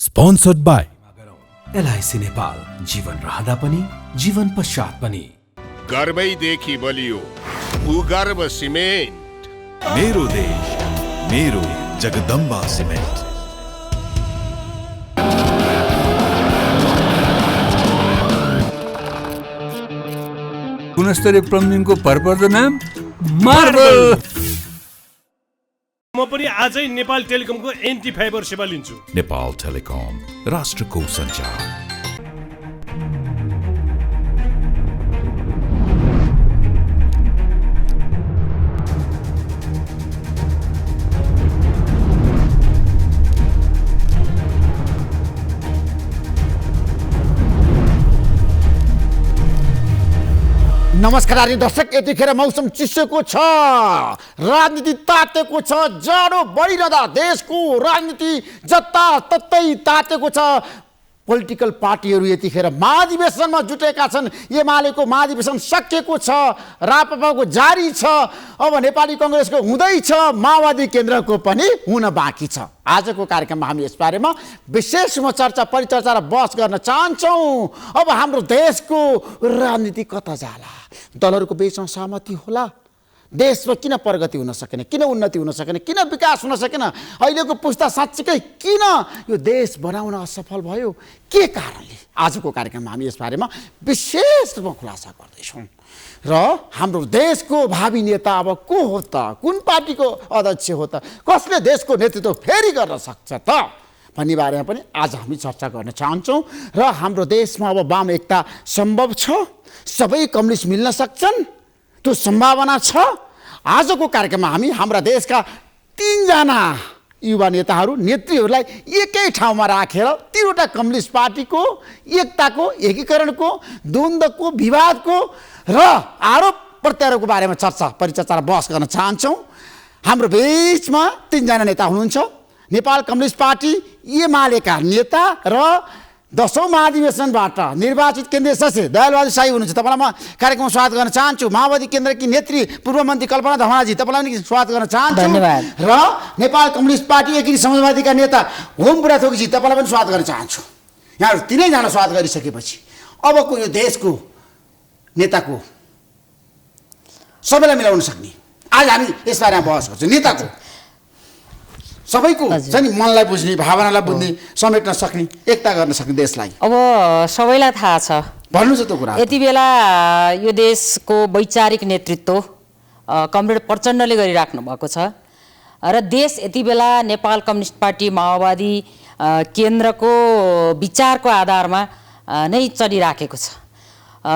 Sponsored by LIC Nepal, जीवन रहँदा पनि जीवन पश्चात पनि। गर्वैदेखि बलियो भूगर्भ सिमेन्ट। मेरो देश मेरो जगदम्बा सिमेन्ट। गुणस्तरीय प्लम्बिङको भरपर्दो नाम मार्बल। म पनि आजै नेपाल टेलिकमको एन्टी फाइबर सेवा लिन्छु। नेपाल टेलिकम, राष्ट्रको सञ्चार। नमस्कार आदरणीय दर्शक, यतिखेर मौसम चिसोको छ, राजनीति तातेको छ, जाडो बढिरहँदा देशको राजनीति जताततै तातेको छ। पोलिटिकल पार्टीहरू यतिखेर महाधिवेशनमा जुटेका छन्। एमालेको महाधिवेशन सकिएको छ, राप्रपाको जारी छ, अब नेपाली कङ्ग्रेसको हुँदैछ, माओवादी केन्द्रको पनि हुन बाँकी छ। आजको कार्यक्रममा हामी यस बारेमा विशेषमा चर्चा परिचर्चा र बहस गर्न चाहन्छौँ। अब हाम्रो देशको राजनीति कता जाला, दलहरूको बीचमा सहमति होला, देशमा किन प्रगति हुन सकेन, किन उन्नति हुन सकेन, किन विकास हुन सकेन, अहिलेको पुस्ता साँच्चीकै किन यो देश बनाउन असफल भयो, के कारणले? आजको कार्यक्रममा हामी यस बारेमा विशेष रूपमा खुलासा गर्दैछौँ। र हाम्रो देशको भावी नेता अब को हो त, कुन पार्टीको अध्यक्ष हो त, कसले देशको नेतृत्व फेरि गर्न सक्छ त भन्ने बारेमा पनि आज हामी चर्चा गर्न चाहन्छौँ। र हाम्रो देशमा अब वाम एकता सम्भव छ, सबै कम्युनिस्ट मिल्न सक्छन्, त्यो सम्भावना छ। आजको कार्यक्रममा हामी हाम्रा देशका 3 जना युवा नेताहरू नेत्रीहरूलाई एकै ठाउँमा राखेर तीनवटा कम्युनिस्ट पार्टीको एकताको, एकीकरणको, द्वन्द्वको, विवादको र आरोप प्रत्यारोपको बारेमा चर्चा परिचर्चा र बहस गर्न चाहन्छौँ। हाम्रो बिचमा 3 जना नेता हुनुहुन्छ। नेपाल कम्युनिस्ट पार्टी एमालेका नेता र 10औं महाधिवेशनबाट निर्वाचित केन्द्रीय सचिव दयालबहादुर साई हुनुहुन्छ, तपाईँलाई म कार्यक्रममा स्वागत गर्न चाहन्छु। माओवादी केन्द्रकी नेत्री पूर्व मन्त्री कल्पना धमाजी, तपाईँलाई पनि स्वागत गर्न चाहन्छु। धन्यवाद। र नेपाल कम्युनिस्ट पार्टी एकीकृत समाजवादीका नेता होम बुढाथोकीजी, तपाईँलाई पनि स्वागत गर्न चाहन्छु। यहाँहरू 3 जना स्वागत गरिसकेपछि अबको यो देशको नेताको सबैलाई मिलाउन सक्ने, आज हामी यस बारेमा बहस गर्छौँ। नेताको सबैको चाहिँ मनलाई बुझ्ने, भावनालाई बुझ्ने, समेट्न सक्ने, एकता गर्न सक्ने देशलाई अब सबैलाई थाहा छ। भन्नु छ त्यो कुरा। यति बेला यो देशको वैचारिक नेतृत्व कमरेड प्रचण्डले गरिराख्नु भएको छ र देश यति बेला नेपाल कम्युनिस्ट पार्टी माओवादी केन्द्रको विचारको आधारमा नै चलिराखेको छ।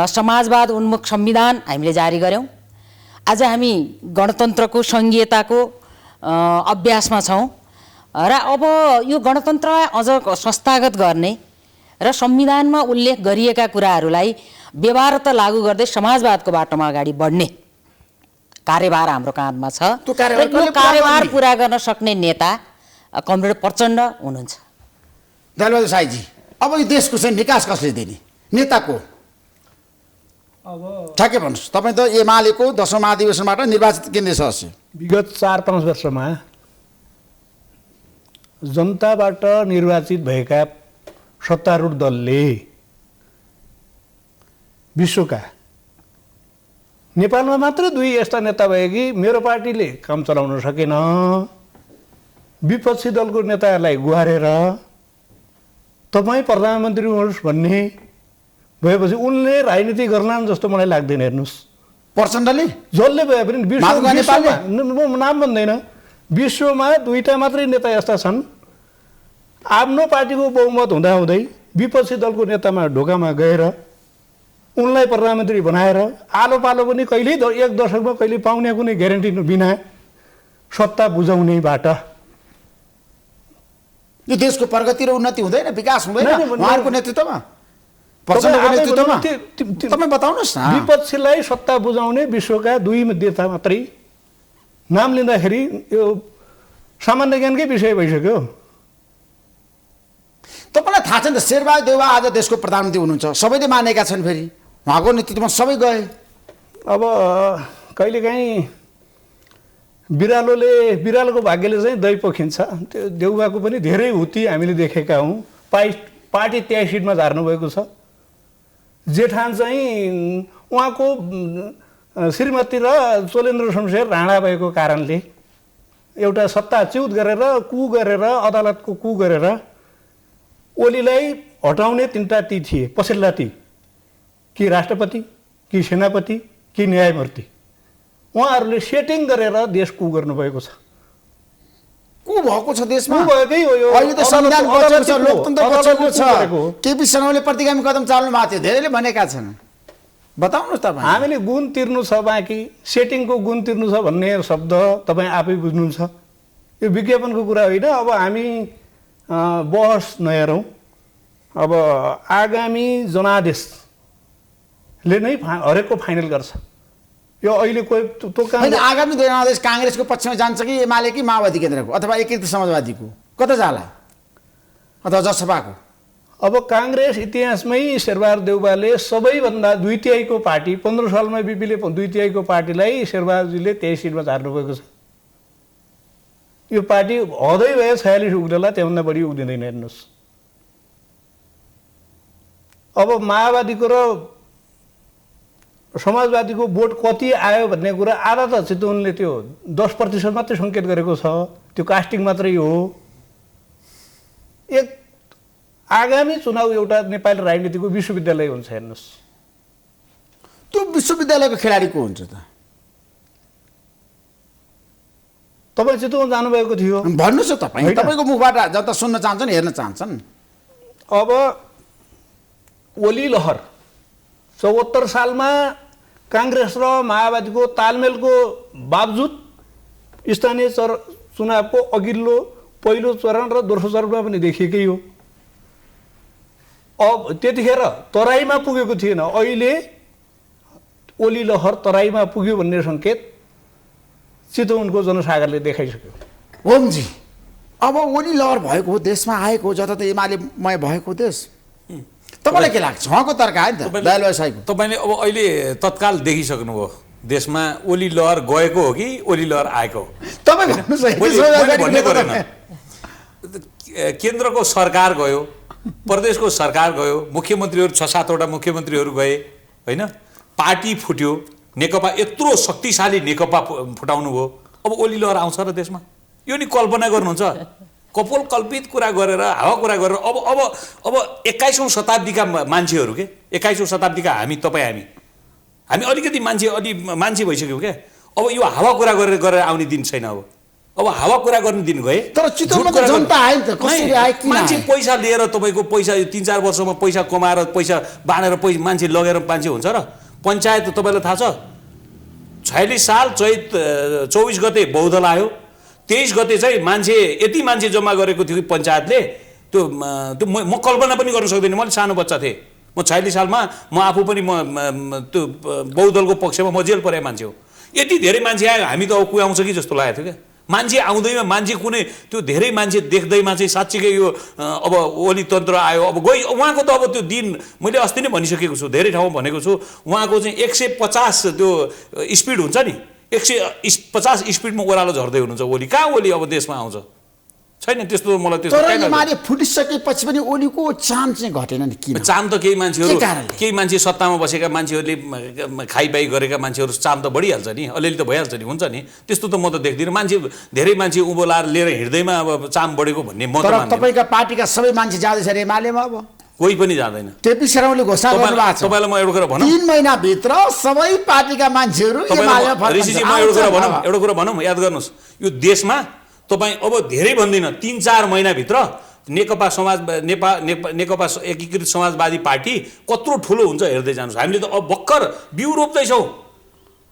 समाजवाद उन्मुख संविधान हामीले जारी गऱ्यौँ। आज हामी गणतन्त्रको सङ्घीयताको अभ्यासमा छौँ र अब यो गणतन्त्रलाई अझ संस्थागत गर्ने र संविधानमा उल्लेख गरिएका कुराहरूलाई व्यवहारत लागू गर्दै समाजवादको बाटोमा अगाडि बढ्ने कार्यभार हाम्रो काँधमा छ। त्यो कार्यभार पुरा गर्न सक्ने नेता कमरेड प्रचण्ड हुनुहुन्छ। दयालबहादुर साईजी, अब यो देशको चाहिँ विकास कसले दिने? नेताको अब ठ्याक्कै भन्नुहोस्। तपाईँ त एमालेको 10औं महाधिवेशनबाट निर्वाचित केन्द्रीय सदस्य। विगत 4-5 वर्षमा जनताबाट निर्वाचित भएका सत्तारूढ दलले विश्वका नेपालमा मात्र 2 यस्ता नेता भए कि मेरो पार्टीले काम चलाउन सकेन, विपक्षी दलको नेताहरूलाई गुहारेर तपाईँ प्रधानमन्त्री हुनुहोस् भन्ने भएपछि उनले राजनीति गर्लान् जस्तो मलाई लाग्दैन। हेर्नुहोस्, प्रचण्डले जसले भए पनि विश्वमा नाम भन्दैन, विश्वमा 2टा मात्रै नेता यस्ता छन् आफ्नो पार्टीको बहुमत हुँदाहुँदै विपक्षी दलको नेतामा ढोकामा गएर उनलाई प्रधानमन्त्री बनाएर आलो पालो पनि कहिल्यै 1 दशकमा कहिले पाउने कुनै ग्यारेन्टी बिना सत्ता बुझाउनेबाट यो देशको प्रगति र उन्नति हुँदैन, विकास हुँदैन उहाँहरूको नेतृत्वमा, प्रचण्डको नेतृत्वमा। तपाईँ बताउनुहोस् न। विपक्षीलाई सत्ता बुझाउने विश्वका 2 नेता मात्रै नाम लिँदाखेरि यो सामान्य ज्ञानकै विषय भइसक्यो। तपाईँलाई थाहा छ नि त, शेरबहादुर देउवा आज देशको प्रधानमन्त्री हुनुहुन्छ, सबैले मानेका छन्। फेरि उहाँको नेतृत्वमा सबै गए। अब कहिलेकाहीँ बिरालोको भाग्यले चाहिँ दही पोखिन्छ। त्यो देउबाको पनि धेरै हुती हामीले देखेका हौँ। पार्टी 23 सिटमा झार्नुभएको छ। जेठान चाहिँ उहाँको श्रीमती र चोलेन्द्र शमशेर राणा भएको कारणले एउटा सत्ताच्युत गरेर कु गरेर अदालतको कु गरेर ओलीलाई हटाउने 3टा ती थिए, पछिल्ला ती, कि राष्ट्रपति, कि सेनापति, कि न्यायमूर्ति। उहाँहरूले सेटिङ गरेर देश कु गर्नुभएको छ। को भएको छ देशमा? को भएकै हो यो। अहिले त संविधान बचेको छ, लोकतन्त्र बचेको छ। गरेको। केपी शर्माले प्रतिगामी कदम चाल्नु भएको थियो, धेरैले भनेका छन्। बताउनुहोस् तपाईँ। हामीले गुण तिर्नु छ, बाँकी सेटिङको गुण तिर्नु छ भन्ने शब्द तपाईँ आफै बुझ्नुहुन्छ। यो विज्ञापनको कुरा होइन। अब हामी बहस नहेरौँ। अब आगामी जनादेशले नै हरेकको फाइनल गर्छ। यो अहिले कोही होइन, आगामी जनादेश काङ्ग्रेसको पक्षमा जान्छ कि एमाले कि माओवादी केन्द्रको अथवा एकीकृत समाजवादीको, कता जाला, अथवा जसपाको? अब काङ्ग्रेस इतिहासमै शेरबहादुर देउवाले सबैभन्दा 2/3 पार्टी 15 सालमा बिपीले 2/3 पार्टीलाई शेरबहादुरजीले 23 सिटमा झार्नुभएको छ। यो पार्टी हदै भए 46 उग्रेला, त्योभन्दा बढी उग्दिँदैन। हेर्नुहोस्, अब माओवादीको र समाजवादीको भोट कति आयो भन्ने कुरा आधा त चितवनले त्यो 10% मात्रै सङ्केत गरेको छ, त्यो कास्टिङ मात्रै हो। एक आगामी चुनाव एउटा नेपाली राजनीतिको विश्वविद्यालय हुन्छ। हेर्नुहोस्, त्यो विश्वविद्यालयको खेलाडी को हुन्छ त? तपाईँ चितवन जानुभएको थियो, भन्नुहोस् न तपाईँ। तपाईँको मुखबाट जनता सुन्न चाहन्छन्, हेर्न चाहन्छन्। अब ओली लहर 74 सालमा काङ्ग्रेस र माओवादीको तालमेलको बावजुद स्थानीय चुनावको अघिल्लो पहिलो चरण र दोस्रो चरणमा पनि देखिएकै हो। अब त्यतिखेर तराईमा पुगेको थिएन, अहिले ओली लहर तराईमा पुग्यो भन्ने सङ्केत चितवनको जनसागरले देखाइसक्यो। ओमजी, अब ओली लहर भएको हो, देशमा आएको हो, जता त एमालेमय भएको देश। तपाईँलाई के लाग्छ? उहाँको तर्क आयो नि त दयाल साईको। तपाईँले अब अहिले तत्काल देखिसक्नुभयो देशमा ओली लहर गएको हो कि ओली लहर आएको हो? तपाईँ भन्नुहोस्, भन्ने परेन। केन्द्रको सरकार गयो, प्रदेशको सरकार गयो, मुख्यमन्त्रीहरू 6-7वटा मुख्यमन्त्रीहरू गए, होइन? पार्टी फुट्यो, नेकपा यत्रो शक्तिशाली नेकपा फुटाउनु भयो। अब ओली लहर आउँछ र देशमा? यो नि कल्पना गर्नुहुन्छ? कपोल कल्पित कुरा गरेर, हावा कुरा गरेर। अब 21औं शताब्दीका मान्छेहरू के, 21औं शताब्दीका हामी अलिकति मान्छे भइसक्यौँ क्या। अब यो हावा कुरा गरेर आउने दिन छैन। अब हावा कुरा गर्ने दिन गए। तर चितवनमा जनता आयो नि त, कसरी आयो? मान्छे पैसा लिएर, तपाईँको पैसा 3-4 वर्षमा पैसा कमाएर, पैसा बाँडेर मान्छे लगेर मान्छे हुन्छ र? पञ्चायत तपाईँलाई थाहा छ, 46 साल चैत 24 गते बहुदल आयो, 23 गते चाहिँ यति मान्छे जम्मा गरेको थियो कि पञ्चायतले, त्यो म कल्पना पनि गर्न सक्दिनँ। मैले सानो बच्चा थिएँ, म 46 सालमा म आफू पनि त्यो बहुदलको पक्षमा म जेल परे मान्छे हो। यति धेरै मान्छे आयो, हामी त अब कोही आउँछ कि जस्तो लागेको थियो क्या। मान्छे आउँदैमा, मान्छे कुनै त्यो धेरै मान्छे देख्दैमा चाहिँ साँच्चीकै यो अब ओली तन्त्र आयो। अब गयो उहाँको त अब त्यो दिन मैले अस्ति नै भनिसकेको छु, धेरै ठाउँमा भनेको छु। उहाँको चाहिँ 150 त्यो स्पिड हुन्छ नि, 150 स्पिडमा ओह्रालो झर्दै हुनुहुन्छ ओली। कहाँ ओली अब देशमा आउँछ? छैन त्यस्तो। मलाई त्यस्तो तर एमाले फुटिसकेपछि पनि ओलीको चाम चाहिँ घटेन नि। किन चाम त केही मान्छे सत्तामा बसेका मान्छेहरूले खाइपाई गरेका मान्छेहरू चाम त बढिहाल्छ नि, अलिअलि त भइहाल्छ नि, हुन्छ नि। त्यस्तो त म त देख्दिनँ। धेरै मान्छे उँभो लाएर लिएर हिँड्दैमा अब चाम बढेको भन्ने म त मान्दिनँ। तपाईँका पार्टीका सबै मान्छे जाँदैछ अरे एमालेमा? अब कोही पनि जाँदैन। केपी शर्माले घोषणा गर्नुभएको छ, तपाईँलाई म एउटा कुरा भनौँ, 3 महिनाभित्र सबै पार्टीका मान्छेहरू एमालेमा फर्कन्छ। ऋषिजी, म एउटा कुरा भनौँ, याद गर्नुहोस्, यो देशमा तपाईँ अब धेरै भन्दिनँ, 3-4 महिनाभित्र नेकपा एकीकृत समाजवादी पार्टी कत्रो ठुलो हुन्छ हेर्दै जानुहोस्। हामीले त अब भर्खर बिउ रोप्दैछौँ,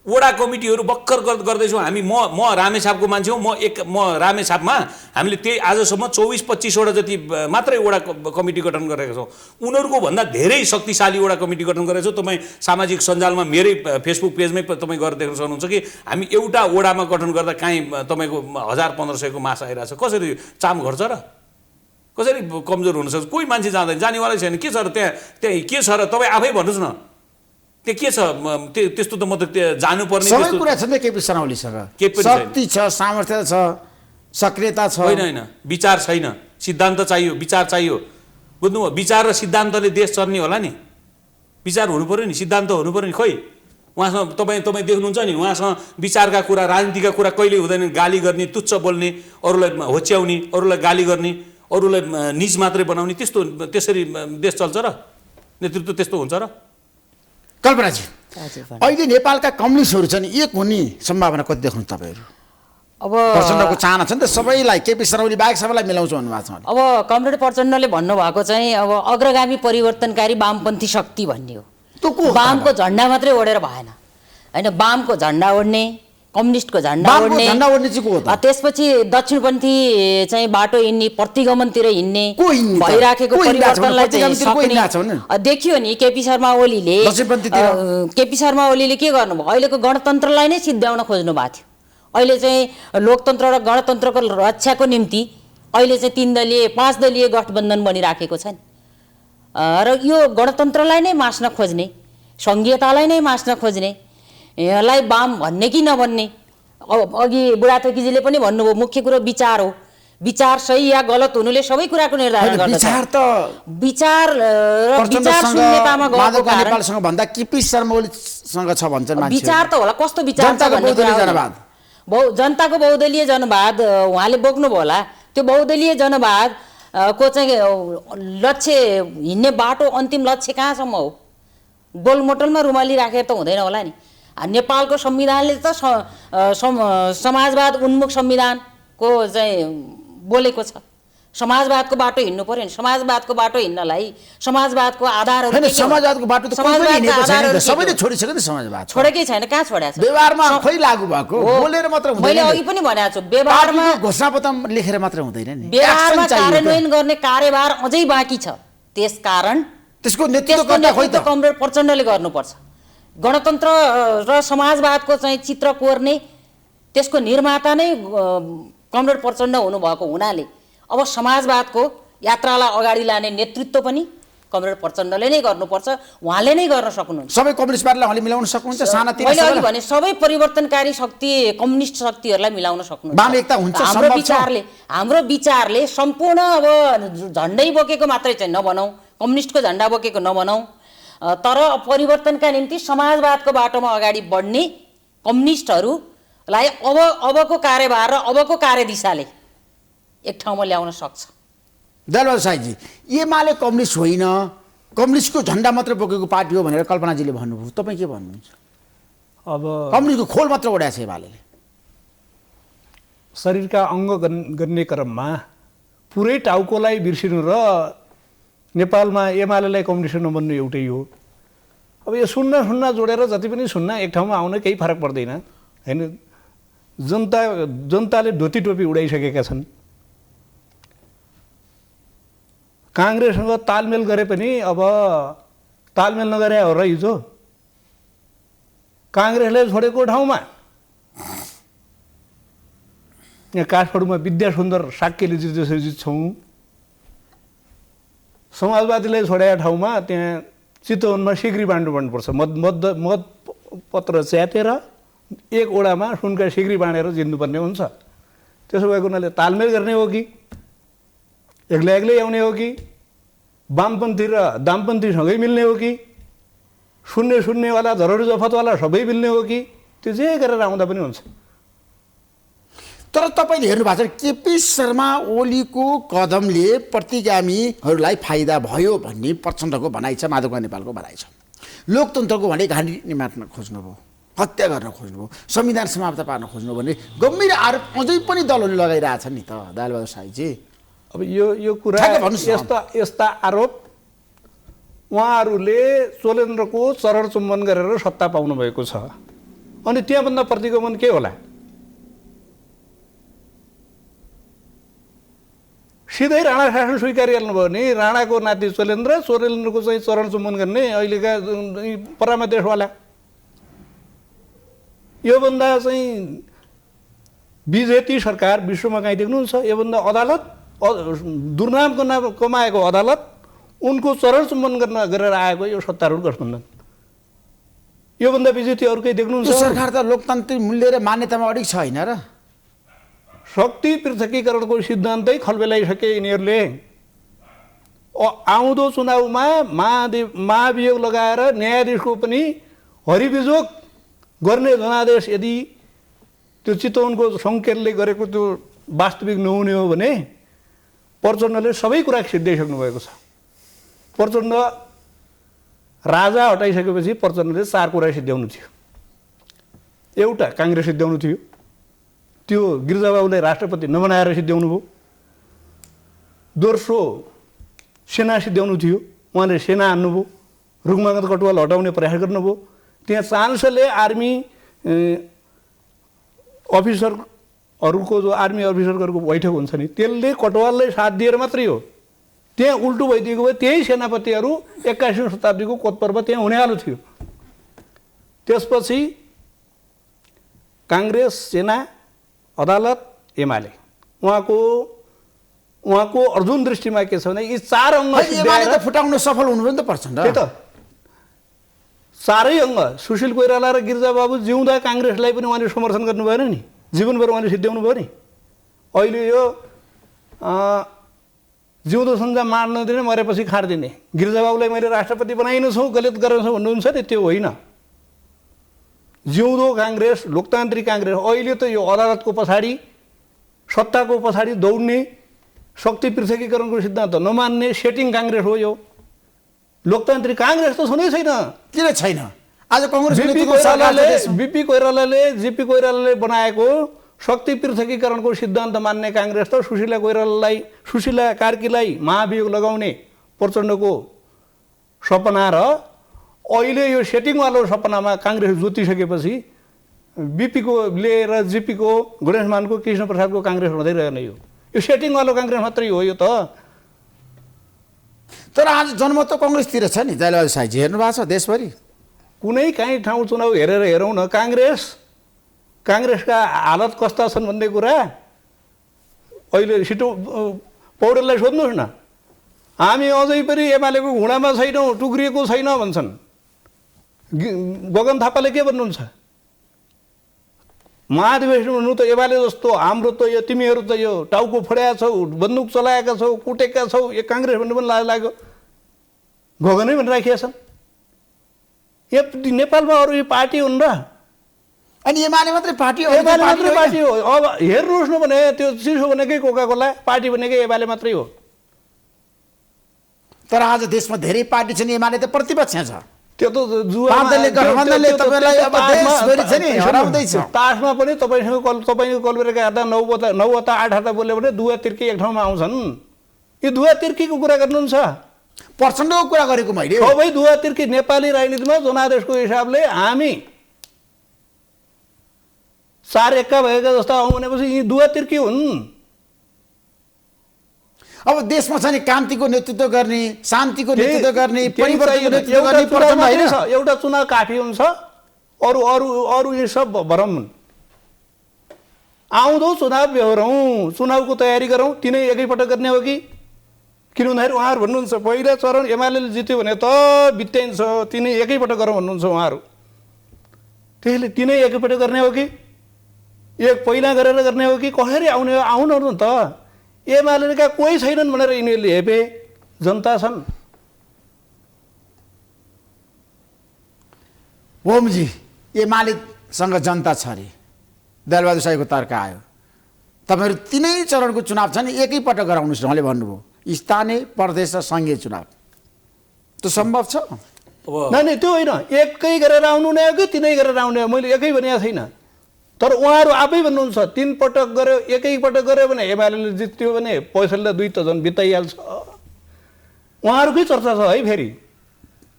वडा कमिटीहरू भर्खर गर्दैछौँ हामी। म रामेछापको मान्छे हो। म रामेछापमा हामीले त्यही आजसम्म 24-25वटा जति मात्रै वडा कमिटी गठन गरेका छौँ। उनीहरूको भन्दा धेरै शक्तिशाली वडा कमिटी गठन गरेका छौँ। तपाईँ सामाजिक सञ्जालमा मेरै फेसबुक पेजमै तपाईँ गएर देख्न सक्नुहुन्छ कि हामी एउटा वडामा गठन गर्दा काहीँ तपाईँको 1000-1500को मास आइरहेछ। कसरी चाम घट्छ र? कसरी कमजोर हुनसक्छ? कोही मान्छे जाँदैन, जानेवालै छैन। के छ र त्यहाँ के छ र? तपाईँ आफै भन्नुहोस् न, त्यो के छ? त्यस्तो त म त जानुपर्ने सबै कुरा छ नि केपी शर्मा ओलीसँग। शक्ति छ, सामर्थ्य छ, सक्रियता छ। होइन, विचार छैन, सिद्धान्त चाहियो, विचार चाहियो, बुझ्नुभयो विचार र सिद्धान्तले देश चल्ने होला नि विचार हुनु पर्यो नि सिद्धान्त हुनु पर्यो नि खोइ उहाँसँग तपाईँ देख्नुहुन्छ नि उहाँसँग विचारका कुरा राजनीतिका कुरा कहिले हुँदैन गाली गर्ने तुच्छ बोल्ने अरूलाई होच्याउने अरूलाई गाली गर्ने अरूलाई निज मात्रै बनाउने त्यसरी देश चल्छ र नेतृत्व त्यस्तो हुन्छ र कल्पनाजी अहिले नेपालका कम्युनिस्टहरू छन् एक हुने सम्भावना कति देख्नुहुन्छ तपाईँहरू अब प्रचण्डको चाहना छ नि त सबैलाई केपी शर्मा बाहेक सबैलाई मिलाउँछु भन्नुभएको छ अब कमरेड प्रचण्डले भन्नुभएको चाहिँ अब अग्रगामी परिवर्तनकारी वामपन्थी शक्ति भन्ने हो वामको झन्डा मात्रै ओढेर भएन होइन वामको झन्डा ओढ्ने कम्युनिस्टको झन्डा ओढ्ने त्यसपछि दक्षिणपन्थी चाहिँ बाटो हिँड्ने प्रतिगमनतिर हिँड्ने भइराखेको परिवर्तनलाई चाहिँ देखियो नि केपी शर्मा ओलीले के गर्नुभयो अहिलेको गणतन्त्रलाई नै सिद्ध्याउन खोज्नु भएको थियो अहिले चाहिँ लोकतन्त्र र गणतन्त्रको रक्षाको निम्ति अहिले चाहिँ 3 दलीय 5 दलीय गठबन्धन बनिराखेको छ नि र यो गणतन्त्रलाई नै मास्न खोज्ने सङ्घीयतालाई नै मास्न खोज्ने यसलाई वाम भन्ने कि नभन्ने अघि बुढाथोकीजीले पनि भन्नुभयो मुख्य कुरो विचार हो विचार सही या गलत हुनुले सबै कुराको निर्धारण गर्दछ विचार र विचार शून्यतामा गएको कारण नेपालसँग भन्दा केपी शर्मा ओलीसँग छ भन्छन् मान्छे विचार त होला कस्तो विचार छ भन्ने जनताको बहुदलीय जनवाद उहाँले बोक्नुभयो होला त्यो बहुदलीय जनवाद को चाहिँ लक्ष्य हिँड्ने बाटो अन्तिम लक्ष्य कहाँसम्म हो गोलमोटलमा रुमाली राखेर त हुँदैन होला नि नेपालको संविधानले त समाजवाद उन्मुख संविधानको चाहिँ बोलेको छ समाजवादको बाटो हिँड्नु पर्यो नि समाजवादको बाटो हिँड्नलाई समाजवादको आधारहरू समाजवादको बाटो त सबैले छोडिसक्यो नि समाजवाद छोडेकै छैन कहाँ छोडेको छ व्यवहारमा खै लागू भएको बोलेर मात्र हुँदैन मैले अघि पनि भनेको छु व्यवहारमा घोषणापत्र लेखेर मात्र हुँदैन नि व्यवहारमा कार्यान्वयन गर्ने कार्यभार अझै बाँकी छ त्यसकारण त्यसको नेतृत्व कमरेड प्रचण्डले गर्नुपर्छ गणतन्त्र र समाजवादको चाहिँ चित्र कोर्ने त्यसको निर्माता नै कमरेड प्रचण्ड हुनुभएको हुनाले अब समाजवादको यात्रालाई अगाडि लाने नेतृत्व पनि कमरेड प्रचण्डले नै गर्नुपर्छ उहाँले नै गर्न सक्नुहुन्छ सबै कम्युनिस्ट पार्टीलाई उहाँले मिलाउन सक्नुहुन्छ सानातिना मैले अघि भने सबै परिवर्तनकारी शक्ति कम्युनिस्ट शक्तिहरूलाई मिलाउन सक्नुहुन्छ वाम एकता हुन्छ हाम्रो विचारले सम्पूर्ण अब झन्डै बोकेको मात्रै चाहिँ नबनाऊ कम्युनिस्टको झन्डा बोकेको नबनाऊ तर परिवर्तनका निम्ति समाजवादको बाटोमा अगाडि बढ्ने कम्युनिस्टहरूलाई अबको कार्यभार र अबको कार्यदिशाले एक ठाउँमा ल्याउन सक्छ दलबहादुर साईजी एमाले कम्युनिस्ट होइन कम्युनिस्टको झन्डा मात्र बोकेको पार्टी हो भनेर कल्पनाजीले भन्नुभयो तपाईँ के भन्नुहुन्छ अब कम्युनिस्टको खोल मात्र ओढाएको छ एमाले शरीरका अङ्ग गर्ने क्रममा पुरै टाउकोलाई बिर्सिनु र नेपालमा एमालेलाई कम्युनिस्ट नबन्नु एउटै हो अब यो सुन्न जोडेर जति पनि सुन्न एक ठाउँमा आउन केही फरक पर्दैन होइन जनताले धोती टोपी उडाइसकेका छन् काङ्ग्रेससँग तालमेल गरे पनि अब तालमेल नगरे हो र हिजो काङ्ग्रेसले छोडेको ठाउँमा यहाँ काठमाडौँमा विद्यासुन्दर साक्यले जित्दै जित्छौँ समाजवादीले छोडेको ठाउँमा त्यहाँ चितवनमा सिग्री बाँड्नुपर्छ मत पत्र च्यातेर एक ओडामा सुनका सिग्री बाँडेर जित्नुपर्ने हुन्छ त्यसो भएको हुनाले तालमेल गर्ने हो कि एक्लै आउने हो कि वामपन्थी र दामपन्थीसँगै मिल्ने हो कि सुन्नेवाला धरोहर जफतवाला सबै मिल्ने हो कि त्यो जे गरेर आउँदा पनि हुन्छ तर तपाईँले हेर्नु भएको छ केपी शर्मा ओलीको कदमले प्रतिगामीहरूलाई फाइदा भयो भन्ने प्रचण्डको भनाइ छ माधव नेपालको भनाइ छ लोकतन्त्रको भने घाँटी निमाट्न खोज्नुभयो हत्या गर्न खोज्नुभयो संविधान समाप्त पार्न खोज्नुभयो भने गम्भीर आरोप अझै पनि दलहरूले लगाइरहेछन् नि त दलबहादुर साईजी अब यो कुरा यस्ता आरोप उहाँहरूले चोलेन्द्रको चरण चुम्बन गरेर सत्ता पाउनु भएको छ अनि त्यहाँभन्दा प्रतिगमन के होला सिधै राणा शासन स्वीकारिहाल्नु भयो भने राणाको नाति चोलेन्द्रको चाहिँ चरण चुम्बन गर्ने अहिलेका परामा देशवाला योभन्दा चाहिँ बिजेपी सरकार विश्वमा कहीँ देख्नुहुन्छ योभन्दा अदालत दुर्नामको नाम कमाएको अदालत उनको चरण चुम्बन गरेर आएको यो सत्तारूढ गठबन्धन योभन्दा बिजेपी अरू केही देख्नुहुन्छ सरकार त लोकतान्त्रिक मूल्य र मान्यतामा अडिग छ होइन र शक्ति पृथकीकरणको सिद्धान्तै खलबेलाइसके यिनीहरूले आउँदो चुनावमा महाभियोग लगाएर न्यायाधीशको पनि हरिविजोग गर्ने जनादेश यदि त्यो चितवनको सङ्केतले गरेको त्यो वास्तविक नहुने हो भने प्रचण्डले सबै कुरा सिद्धाइसक्नु भएको छ। प्रचण्ड राजा हटाइसकेपछि प्रचण्डले 4 कुरा सिद्ध्याउनु थियो। एउटा काङ्ग्रेस सिद्ध्याउनु थियो, त्यो गिरिजाबाबुलाई राष्ट्रपति नबनाएर सिद्ध्याउनु भयो। दोस्रो सेना सिद्ध्याउनु थियो, उहाँले सेना हान्नुभयो। रुखमागत कटुवाल हटाउने प्रयास गर्नुभयो। त्यहाँ चान्सले आर्मी अफिसरहरूको जो आर्मी अफिसरहरूको बैठक हुन्छ नि त्यसले कटुवाललाई साथ दिएर मात्रै हो। त्यहाँ उल्टो भइदिएको भए त्यही सेनापतिहरू 21औं शताब्दीको कोतपर्व त्यहाँ हुनेवालो थियो। त्यसपछि काङ्ग्रेस, सेना, अदालत, एमाले, उहाँको अर्जुन दृष्टिमा के छ भने यी 4 अङ्ग फुटाउन सफल हुनु पनि त पर्छ नि त। 4 अङ्ग सुशील कोइराला र गिरिजाबाबु जिउँदा काङ्ग्रेसलाई पनि उहाँले समर्थन गर्नु भएन नि, जीवनभर उहाँले सिद्ध्याउनु भयो नि। अहिले यो जिउँदो सन्जा मार्न दिने, मरेपछि खाँडिदिने, गिरिजाबाबुलाई मैले राष्ट्रपति बनाइनु छु, गलत गरेको छु भन्नुहुन्छ नि, त्यो होइन। जिउँदो काङ्ग्रेस, लोकतान्त्रिक काङ्ग्रेस अहिले त यो अदालतको पछाडि, सत्ताको पछाडि दौड्ने, शक्ति पृथकीकरणको सिद्धान्त नमान्ने सेटिङ काङ्ग्रेस हो यो। लोकतान्त्रिक काङ्ग्रेस त छँदै छैन। किन छैन? आज कांग्रेस बीपी कोइरालाले बनाएको शक्ति पृथकीकरणको सिद्धान्त मान्ने काङ्ग्रेस त सुशीला कार्कीलाई महाभियोग लगाउने प्रचण्डको सपना र अहिले यो सेटिङवालो सपनामा काङ्ग्रेस जोतिसकेपछि बीपीको लिएर जीपीको गणेशमानको कृष्ण प्रसादको काङ्ग्रेस हुँदै रहेन। यो सेटिङवालो काङ्ग्रेस मात्रै हो यो त। तर आज जनमत त काङ्ग्रेसतिर छ नि। जयलबहादुर साईजी हेर्नु भएको छ देशभरि कुनै काहीँ ठाउँ चुनाव हेरेर हेरौँ न, काङ्ग्रेसका हालत कस्ता छन् भन्ने कुरा अहिले छिटो पौडेललाई सोध्नुहोस् न। हामी अझै पनि एमालेको घुँडामा छैनौँ, टुक्रिएको छैन भन्छन्। गगन थापाले के भन्नुहुन्छ? महाधिवेशन भन्नु त एमाले जस्तो, हाम्रो त यो तिमीहरू त यो टाउको फोड्या छौ, बन्दुक चलाएका छौ, कुटेका छौ, यो काङ्ग्रेस भन्नु पनि लाज लाग्यो। गगनै भनेर राखिएका छन्। नेपालमा अरू यो पार्टी हुन् र? अनि एमाले मात्रै पार्टी हो? एमाले मात्रै पार्टी हो। अब हेर्नुहोस् न भने त्यो चिसो भनेकै कोका कोला, पार्टी भनेकै एमाले मात्रै हो। तर आज देशमा धेरै पार्टी छन्, एमाले त प्रतिपक्ष छ। त्यो त तासमा पनि तपाईँको कलबेरका हात 9 वटा 8 हात बोल्यो भने दुवा तिर्की एक ठाउँमा आउँछन्। यो दुवा तिर्कीको कुरा गर्नुहुन्छ? प्रचण्डको कुरा गरेको मैले। सबै दुवा तिर्की नेपाली राजनीतिमा जनादेशको हिसाबले हामी 4 एक्का भएका जस्ता आउँ भनेपछि यी दुवा तिर्की हुन्। अब देशमा छ नि क्रान्तिको नेतृत्व गर्ने, शान्तिको नेतृत्व गर्ने, परिवर्तनको नेतृत्व गर्ने प्रचण्ड होइन। एउटा चुनाव काफी हुन्छ, अरू यी सब भरम हुन्। आउँदो चुनाव बेहोरौँ, चुनावको तयारी गरौँ। तिनै एकैपटक गर्ने हो कि? किन भन्दाखेरि उहाँहरू भन्नुहुन्छ पहिला चरण एमाले जित्यो भने त बित्याइन्छ, तिनै एकैपटक गरौँ भन्नुहुन्छ उहाँहरू। त्यसले तिनै एकैपटक गर्ने हो कि एक पहिला गरेर गर्ने हो कि कसरी आउने हो? आउनु त। एमालेका कोही छैनन् भनेर यिनीहरूले हेपे, जनता छन्। ओमजी, एमालेसँग जनता छ अरे, दलबहादुर साईको तर्क आयो। तपाईँहरू तिनै चरणको चुनाव छ नि, एकैपटक गराउनुहोस् उहाँले भन्नुभयो, स्थानीय, प्रदेश र सङ्घीय चुनाव। त्यो सम्भव छ? नै त्यो होइन। एकै गरेर आउनु नै हो कि तिनै गरेर आउने हो? मैले एकै भनेको छैन। तर उहाँहरू आफै भन्नुहुन्छ 3 पटक गऱ्यो, एकैपटक गऱ्यो भने एमाले जित्यो भने पैसाले 2 त झन् बिताइहाल्छ। उहाँहरूकै चर्चा छ है। फेरि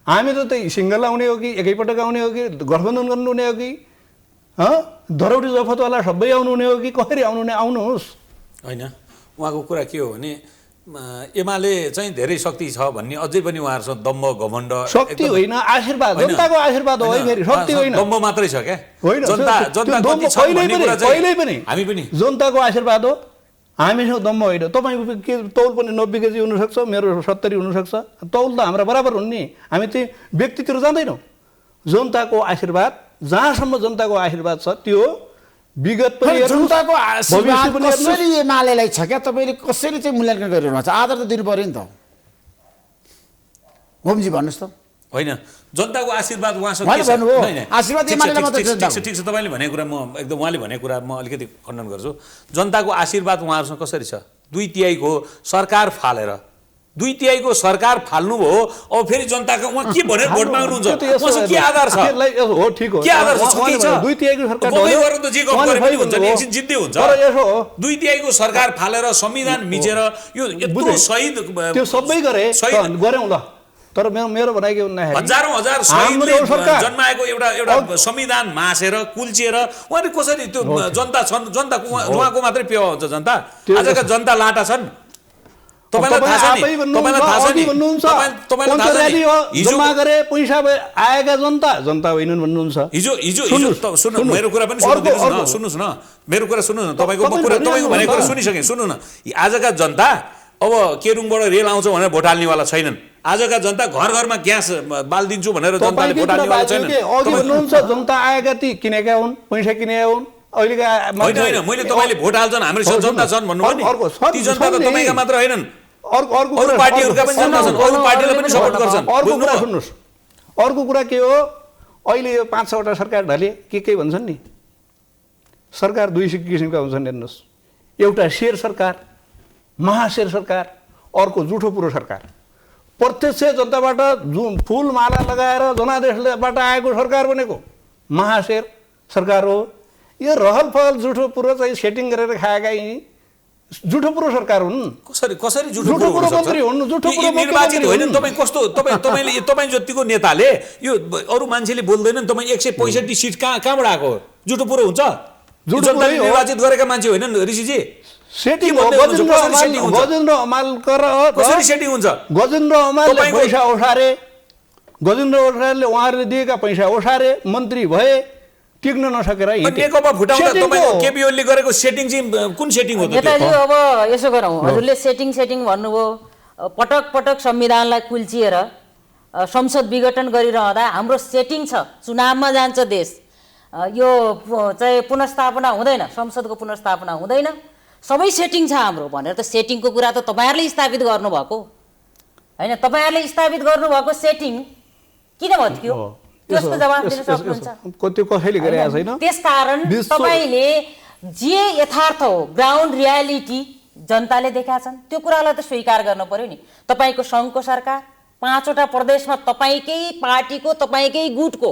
हामी त त्यही सिङ्गल आउने हो कि एकैपटक आउने हो कि गठबन्धन गर्नु हुने हो कि धरौटी जफतवाला सबै आउनु हुने हो कि कसरी आउनु हुने? आउनुहोस्। होइन, उहाँको कुरा के हो भने एमाले चाहिँ धेरै शक्ति छ भन्ने अझै पनि उहाँहरूसँग दम्ब घमण्ड। शक्ति होइन, आशीर्वाद, जनताको आशीर्वाद हो है। फेरि शक्ति होइन, दम्ब मात्रै छ क्या? होइन, कहिल्यै पनि हामी पनि जनताको आशीर्वाद हो। हामीसँग दम्ब होइन। तपाईँको के तौल पनि 90 केजी हुनसक्छ, मेरो 70 हुनसक्छ। तौल त हाम्रा बराबर हुन् नि। हामी चाहिँ व्यक्तितिर जाँदैनौँ। जनताको आशीर्वाद, जहाँसम्म जनताको आशीर्वाद छ त्यो विगत पनि जनताको आशीर्वाद कसरी एमालेलाई छ क्या? तपाईँले कसरी चाहिँ मूल्याङ्कन गरिरहनु भएको छ? आदर त दिनु पऱ्यो नि त। होमजी भन्नुहोस् त होइन जनताको आशीर्वाद उहाँसँग उहाँले के छ? भन्नुभयो, नहीं, नहीं। आशीर्वाद ठिक छ, एमालेलाई ठिक छ, मात्रै ठिक छ, जनताको। ठिक छ तपाईँले भनेको कुरा उहाँले भनेको कुरा म अलिकति खण्डन गर्छु। जनताको आशीर्वाद उहाँहरूसँग कसरी छ? 2/3 सरकार फालेर 2/3 सरकार फाल्नुभयो, अब फेरि जनताको उहाँ के भनेर भोट माग्नुहुन्छ? उहाँसँग के आधार छ? हो ठिक हो के आधार छ? केही छ? 2/3 सरकार बगै गरेर त जे गफ गरे पनि हुन्छ नि, एकछिन जित्दै हुन्छ। तर यसो हो 2/3 सरकार फालेर संविधान मिचेर यो यत्रो शहीद त्यो सबै गरे गऱ्यौँ ल। तर मेरो भनाइ के भन्दाखेरि हजारौं हजार शहीदले जन्माएको एउटा संविधान मासेर कुल्चिएर उहाँले कसरी त्यो जनता छन्? जनताको उहाँको मात्रै पेवा हुन्छ जनता? आजका जनता लाटा छन्। तपाईँलाई थाहा छ नि? तपाईँलाई थाहा छ नि? तपाईँलाई थाहा छ नि? जम्मा गरे पैसा आएका जनता होइनन् भन्नुहुन्छ। हिजो सुन्नु, मेरो कुरा पनि सुन्नुहोस् न, मेरो कुरा सुन्नु न, तपाईँको भनेको कुरा सुनिसकेँ, सुन्नु न। आजका जनता अब केरुङबाट रेल आउँछ भनेर भोट हाल्नेवाला छैनन्। आजका जनता घर घरमा ग्यास बालिदिन्छु भनेर जनताले भोट हाल्नेवाला छैनन्। अघि भन्नुहुन्छ जनता आएका ती किनेका हुन्, पैसा किनेका हुन्। अहिलेका होइन, मैले तपाईँले भोट हाल्छन् हाम्रो जनता छन् भन्नुभयो नि, ती जनता त तपाईँका मात्र होइनन्, अरू पार्टीहरूका पनि जनता छन्, अरू पार्टीलाई पनि सपोर्ट गर्छन्। अर्को कुरा सुन्नुहोस्, अर्को कुरा के हो, अहिले यो 5-6वटा सरकार ढले के भन्छन् नि, सरकार दुई किसिमका हुन्छन् हेर्नुहोस्। एउटा शेर सरकार, महाशेर सरकार, अर्को जुठो पुरो सरकार। प्रत्यक्ष जनताबाट फुल माला लगाएर जनादेशबाट आएको सरकार भनेको महाशेर सरकार हो। यो रहल फहल जुठो पुरो चाहिँ सेटिङ गरेर खाएका यी जुठो पुरो सरकार हुन्। कसरी जुठो पुरो मन्त्री हुन्? जुठो पुरो निर्वाचित होइन तपाईँ कस्तो तपाईँ जतिको नेताले यो अरू मान्छेले बोल्दैनन्, तपाईँ 165 सिट कहाँबाट आएको? जुठो पुरो हुन्छ? जनताले निर्वाचित गरेका मान्छे होइनन् ऋषिजी? सेटिङ हो। गजेन्द्र कसरी सेटिङ हुन्छ? गजेन्द्र अमालले पैसा ओसारे, गजेन्द्र ओसारले उहाँहरूले दिएका पैसा ओसारे, मन्त्री भए, टिक्न नसकेर नेकपा फुटाउँदा तपाईँको केपी ओलीले गरेको सेटिङ चाहिँ कुन सेटिङ हो त? नेताजी अब यसो गरौँ, हजुरले सेटिङ भन्नुभयो। पटक पटक संविधानलाई कुल्चिएर संसद विघटन गरिरहँदा हाम्रो सेटिङ छ, चुनावमा जान्छ देश, यो चाहिँ पुनर्स्थापना हुँदैन, संसदको पुनर्स्थापना हुँदैन, सबै सेटिङ छ हाम्रो भनेर त सेटिङको कुरा त तपाईँहरूले स्थापित गर्नुभएको होइन? तपाईँहरूले स्थापित गर्नुभएको सेटिङ किन भत्कियो? त्यसको जवाब दिन सक्नुहुन्छ? त्यो कसैले गरेको छैन। त्यसकारण तपाईँले जे यथार्थ हो, ग्राउन्ड रियालिटी जनताले देखाएका छन्, त्यो कुरालाई त स्वीकार गर्नु पर्यो नि। तपाईँको सङ्घको सरकार, 5वटा प्रदेशमा तपाईँकै पार्टीको, तपाईँकै गुटको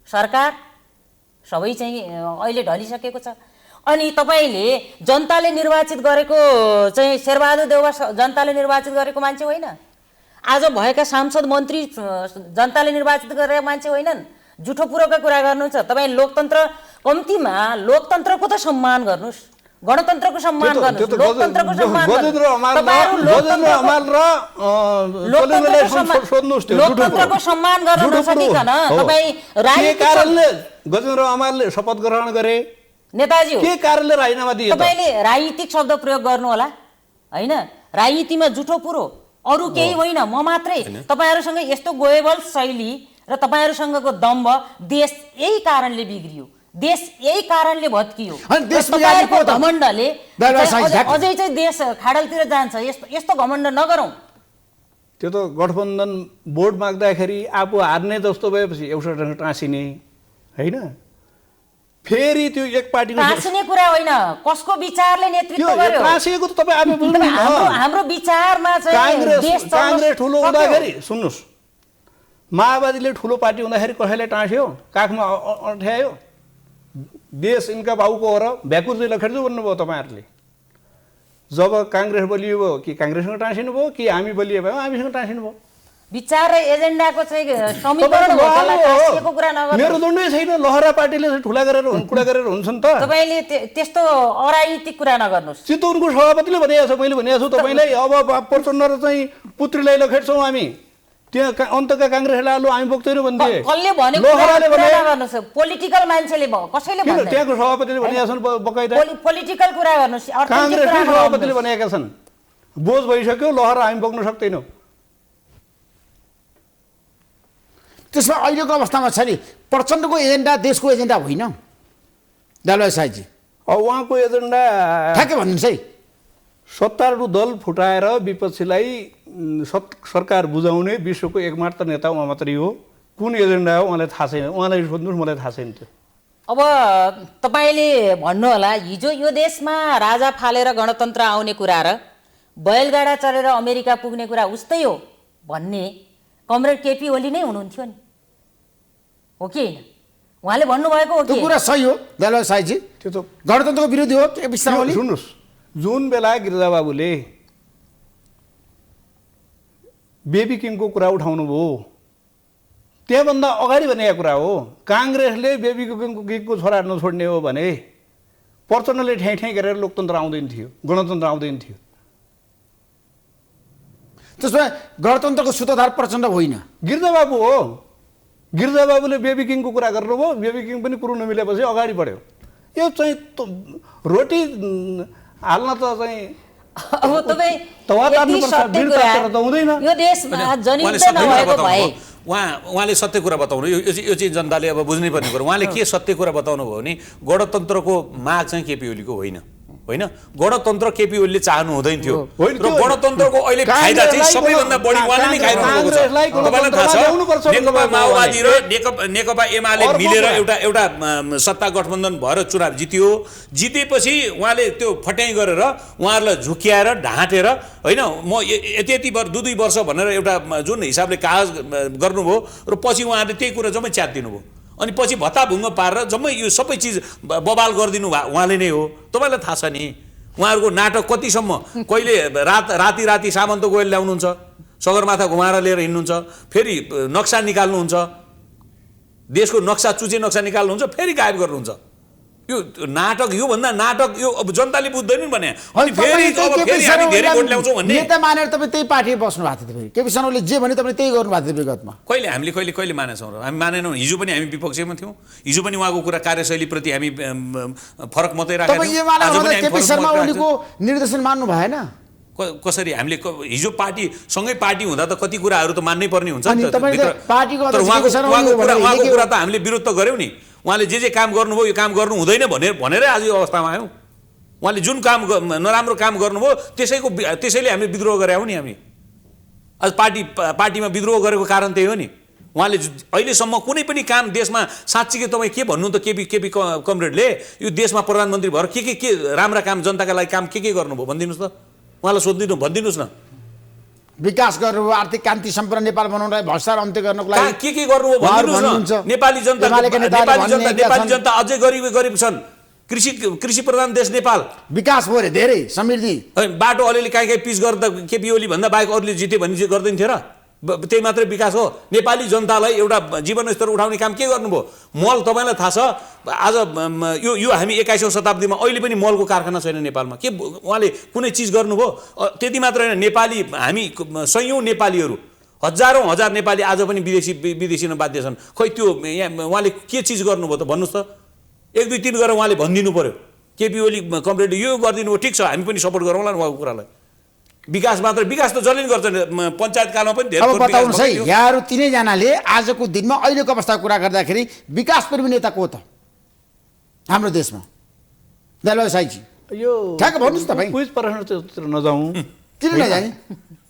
सरकार सबै चाहिँ अहिले ढलिसकेको छ। अनि तपाईँले जनताले निर्वाचित गरेको चाहिँ शेरबहादुर देउवा जनताले निर्वाचित गरेको मान्छे होइन, आज भएका सांसद मन्त्री जनताले निर्वाचित गरेका मान्छे होइनन्। जुठो पुरोका कुरा गर्नुहुन्छ तपाईँ। लोकतन्त्र, कम्तीमा लोकतन्त्रको त सम्मान गर्नुहोस्, गणतन्त्रको सम्मान गर्नुहोस्, लोकतन्त्रको सम्मान गर्नुहोस्। लोकतन्त्रको सम्मान गर्न नसकिकन तपाईँ गजेन्द्र अमालले शपथ ग्रहण गरे, नेताजी के कारणले राजीनामा दिए? तपाईँले राजनीतिक शब्द प्रयोग गर्नु होला होइन? राजनीतिमा जुठो पुरो अरू केही होइन, म मात्रै। तपाईँहरूसँग यस्तो गोएबल शैली र तपाईँहरूसँगको दम्भ, देश यही कारणले बिग्रियो, देश यही कारणले भत्कियो। तपाईँहरूको घमण्डले अझै चाहिँ देश खाडलतिर जान्छ, यस्तो घमण्ड नगरौँ। त्यो त गठबन्धन बोर्ड माग्दाखेरि आफू हार्ने जस्तो भएपछि एउटासँग टाँसिने होइन, फेरि त्यो एक पार्टीको टाँसिने कुरा होइन, कसको विचारले नेतृत्व गर्यो टाँसिएको त तपाईँ आफै बुझ्नु। हाम्रो विचारमा चाहिँ काङ्ग्रेस ठुलो हुँदाखेरि सुन्नुहोस्, माओवादीले ठुलो पार्टी हुँदाखेरि कसैलाई टाँस्यो, काखमा अँठ्यायो, देश यिनका बाउको हो र भ्याकुर चाहिँ लखेड्छु भन्नुभयो तपाईँहरूले। जब काङ्ग्रेस बलियो भयो कि काङ्ग्रेससँग टाँसिनु भयो, कि हामी बलियो भयो हामीसँग टाँसिनु भयो। विचार र एजेन्डाको चाहिँ समीकरण हो, कुरा नगर्नु। मेरो दण्डै छैन, लहरा पार्टीले ठुला गरेर कुरा गरेर हुन्छन् त। तपाईँले त्यस्तो अराजनीतिक कुरा नगर्नुहोस्। चितवनको सभापतिले भनेको छ, मैले भनेको छु तपाईँलाई, अब प्रचण्ड र चाहिँ पुत्रीलाई लखेड्छौँ हामी, त्यहाँ अन्तका काङ्ग्रेसले आलु हामी बोक्दैनौँ भन्थे। कसले भनेको? पोलिटिकल मान्छेले कसैले भन्दैन, त्यहाँको सभापतिले भनेका छन् बकाइदा। पोलिटिकल कुरा गर्नुहोस्, काङ्ग्रेसकै सभापतिले भनेका छन्, बोझ भइसक्यो, लहरा हामी बोक्न सक्दैनौँ। त्यसमा अहिलेको अवस्थामा छ नि, प्रचण्डको एजेन्डा देशको एजेन्डा होइन। दलबाई साईजी अब उहाँको एजेन्डा ठ्याक्कै भन्नुहोस् है। सत्तारूढ दल फुटाएर विपक्षीलाई सरकार बुझाउने विश्वको एकमात्र नेता उहाँ मात्रै हो। कुन एजेन्डा हो उहाँलाई थाहा छैन, उहाँलाई सोध्नुहोस्, मलाई थाहा छैन त्यो। अब तपाईँले भन्नुहोला हिजो यो देशमा राजा फालेर गणतन्त्र आउने कुरा र बैलगाडा चढेर अमेरिका पुग्ने कुरा उस्तै हो भन्ने कमरेड केपी ओली नै हुनुहुन्थ्यो नि, हो कि होइन? उहाँले भन्नुभएको हो त्यो कि कुरा सही हो दयालु साईजी, त्यो त गणतन्त्रको विरोधी हो केपी शर्मा ओली। सुन्नुहोस्, जुन बेला गिरिजाबाबुले बेबी किङको कुरा उठाउनु भयो त्यहाँभन्दा अगाडि भनेको कुरा हो। काङ्ग्रेसले बेबी किङको छोरा नछोड्ने हो भने प्रचण्डले ठ्याइ ठ्याइ गरेर लोकतन्त्र आउँदैन थियो, गणतन्त्र आउँदैन थियो। त्यसो भए गणतन्त्रको सूत्रधार प्रचण्ड होइन, गिरिजाबाबु हो। गिरिजाबाबुले बेबी किङको कुरा गर्नुभयो, बेबी किङ पनि कुरो नमिलेपछि अगाडि बढ्यो। यो चाहिँ रोटी हाल्न त चाहिँ अब तपाईँ तवा यति तान्नुपर्छ, सत्य बिल कुरा तातेर त हुँदैन। यो देशमा उहाँले जनित सत्य कुरा नभएको बताउनु भए भयो। उहाँले सत्य कुरा बताउनु, यो चाहिँ जनताले अब बुझ्नै पर्ने कुरो। उहाँले के सत्य कुरा बताउनु भयो भने गणतन्त्रको माग चाहिँ केपी ओलीको होइन, गणतन्त्र केपी ओलीले चाहनु हुँदैन थियो र गणतन्त्रको अहिले फाइदा चाहिँ सबैभन्दा बढी उहाँले नै खाइरहनु भएको छ। तपाईँलाई थाहा छ नेकपा माओवादी र नेकपा एमाले मिलेर एउटा सत्ता गठबन्धन भएर चुनाव जितेपछि उहाँले त्यो फट्याइ गरेर उहाँहरूलाई झुक्क्याएर ढाँटेर होइन म यति दुई वर्ष भनेर एउटा जुन हिसाबले कागज गर्नुभयो र पछि उहाँहरूले त्यही कुरा जम्मै च्यातिदिनु भयो। अनि पछि भत्ताभुङ्ग पारेर जम्मै यो सबै चिज बवाल गरिदिनु उहाँले नै हो। तपाईँलाई थाहा छ नि उहाँहरूको नाटक कतिसम्म, कहिले राति सामन्त गोयल ल्याउनुहुन्छ, सगरमाथा घुमाएर लिएर हिँड्नुहुन्छ, फेरि नक्सा निकाल्नुहुन्छ, देशको नक्सा चुचे नक्सा निकाल्नुहुन्छ, फेरि गायब गर्नुहुन्छ। यो नाटक, योभन्दा नाटक यो अब जनताले बुझ्दैनन् भने अनि फेरि हामी धेरै भोट ल्याउँछौँ भन्ने नेता मानेर तपाईँ त्यही पार्टीमा बस्नु भएको थियो। केपी शर्मा ओलीले जे भने तपाईँले त्यही गर्नुभएको थियो विगतमा। कहिले हामीले कहिले मानेछौँ र? हामी मानेनौँ। हिजो पनि हामी विपक्षमा थियौँ, हिजो पनि उहाँको कुरा कार्यशैलीप्रति हामी फरक मात्रै राखेका थियौँ। केपी शर्मा ओलीको निर्देशन मान्नु भएन। कसरी हामीले हिजो सँगै पार्टी हुँदा त कति कुराहरू त मान्नै पर्ने हुन्छ नि त। तर उहाँको कुरा त हामीले विरोध त गऱ्यौँ नि। उहाँले जे काम गर्नुभयो यो काम गर्नु हुँदैन भनेरै आज यो अवस्थामा आयौँ। उहाँले जुन काम नराम्रो काम गर्नुभयो त्यसैले हामी विद्रोह गरे हौँ नि। हामी आज पार्टीमा विद्रोह गरेको कारण त्यही हो नि। उहाँले अहिलेसम्म कुनै पनि काम देशमा साँच्चीकै तपाईँ के भन्नु त केपी कमरेडले यो देशमा प्रधानमन्त्री भएर के राम्रा काम जनताका लागि काम के गर्नुभयो भनिदिनुहोस् त। उहाँलाई भनिदिनुहोस् न। विकास गर्नुभयो, आर्थिक क्रान्ति सम्पन्न नेपाल बनाउनलाई, भ्रष्टाचार अन्त्य गर्नको लागि के गर्नुभयो भनिदिनुहोस् न। नेपाली जनता अझै गरिब छन्। कृषि प्रधान देश नेपाल, विकास भयो अरे धेरै, समृद्धि। बाटो अलिअलि काहीँ पिच गर्दा केपी ओली भन्दा बाहेक अरूले जित्यो भने गर्दैन थियो र? त्यही मात्रै विकास हो? नेपाली जनतालाई एउटा जीवन स्तर उठाउने काम के गर्नुभयो? मल तपाईँलाई थाहा छ आज यो हामी 21औं शताब्दीमा अहिले पनि मलको कारखाना छैन नेपालमा। के उहाँले कुनै चिज गर्नुभयो? त्यति मात्र होइन, नेपाली हामी सयौँ नेपालीहरू, हजार नेपाली आज पनि विदेशी न बाध्य छन्। खै त्यो यहाँ उहाँले के चिज गर्नुभयो त भन्नुहोस् त। 1 2 3 गरेर उहाँले भनिदिनु पर्यो। केपी ओली कमरेडले यो गरिदिनु हो, ठिक छ हामी पनि सपोर्ट गरौँला नि उहाँको कुरालाई। विकास त जसले नि गर्छ, पञ्चायत कालमा पनि धेरै। अब बताउनुहोस् है, यहाँहरू तिनैजनाले आजको दिनमा अहिलेको अवस्थाको कुरा गर्दाखेरि विकास प्रेमी नेता को त हाम्रो देशमा? दयालु साईजी यो ठ्याक्क भन्नुहोस् तपाईँ। क्विज प्रश्नतिर नजाउँ। किन नजाने?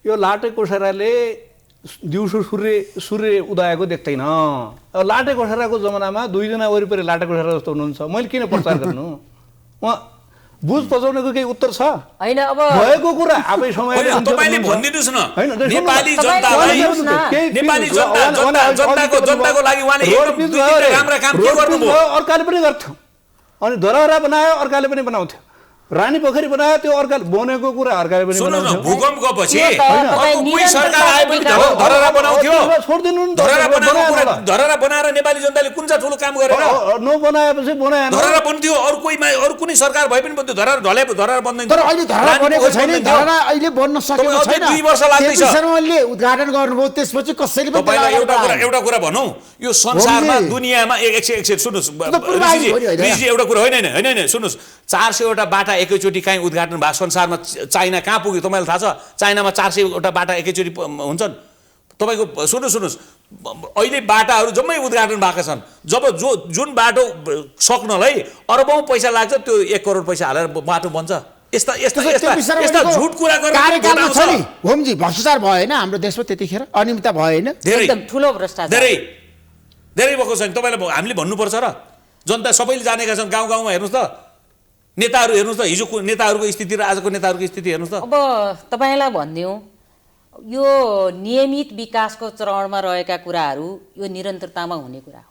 यो लाटे कोसेराले दिउँसो सूर्य उदाएको देख्दैन। अब लाटे कोसेराको जमानामा 2 जना वरिपरि लाटे कोसेरा जस्तो हुनुहुन्छ, मैले किन प्रचार गर्नु? उहाँ बुझ पचाउनेको केही उत्तर छ? होइन, अब भएको कुरा आफै समयले तपाईले भनिदिनुस् न। नेपाली जनताको लागि उहाँले राम्रा काम के गर्नुभयो? अर्काले पनि गर्थ्यो। अनि धरहरा बनायो, अर्काले पनि बनाउँथ्यो। रानी पोखरी बनायो, त्यो अर्काले बनेको कुरा अर्काले पनि बनाउँथ्यो। भूकम्प गएपछि कोही सरकार आए पनि धरहरा बनाउँथ्यो। छोड्दिनु नि। धरहरा बनाएर नेपाली जनताले कुन चाहिँ ठुलो काम गरेर नबनाएपछि बनाएन। धरहरा बन्थ्यो, अरू कुनै सरकार भए पनि बन्थ्यो। धरहरा बन्दैन। तर अहिले धरहरा बनेको छैन, धरहरा अहिले बन्न सकेको छैन। 2 वर्ष लाग्दैछ। शर्माले उद्घाटन गर्नुभयो, त्यसपछि कसैले पनि एउटा कुरा भनौँ, यो संसारमा दुनियाँमा एक सुन्नुहोस् एउटा कुरा होइन सुन्नुहोस्, 400वटा बाटा एकैचोटि कहीँ उद्घाटन भएको संसारमा चाइना कहाँ पुग्यो तपाईँलाई थाहा छ? चाइनामा 400वटा बाटा एकैचोटि हुन्छन्। तपाईँको सुन्नुहोस् अहिले बाटाहरू जम्मै उद्घाटन भएका छन्। जब जुन बाटो सक्नलाई अरबौँ पैसा लाग्छ, त्यो 1 करोड पैसा हालेर बाटो बन्छ। यस्ता यस्ता त्यसो यस्ता केपी शर्मा यस्ता ओलीको झुट कुरा गरेर कार्यकालमा भोट छ नि आउँछ। होमजी भ्रष्टाचार भयो होइन हाम्रो देशमा त्यतिखेर अनियमितता भयो होइन धेरै एकदम ठुलो भ्रष्टाचार धेरै धेरै भएको छ नि तपाईँलाई हामीले भन्नुपर्छ र जनता सबैले जानेका छन् गाउँ गाउँमा हेर्नुहोस् त नेताहरू हेर्नुहोस् त हिजोको नेताहरूको स्थिति र आजको नेताहरूको स्थिति हेर्नुहोस् त अब तपाईँलाई भनिदिउँ यो नियमित विकासको चरणमा रहेका कुराहरू यो निरन्तरतामा हुने कुरा हो।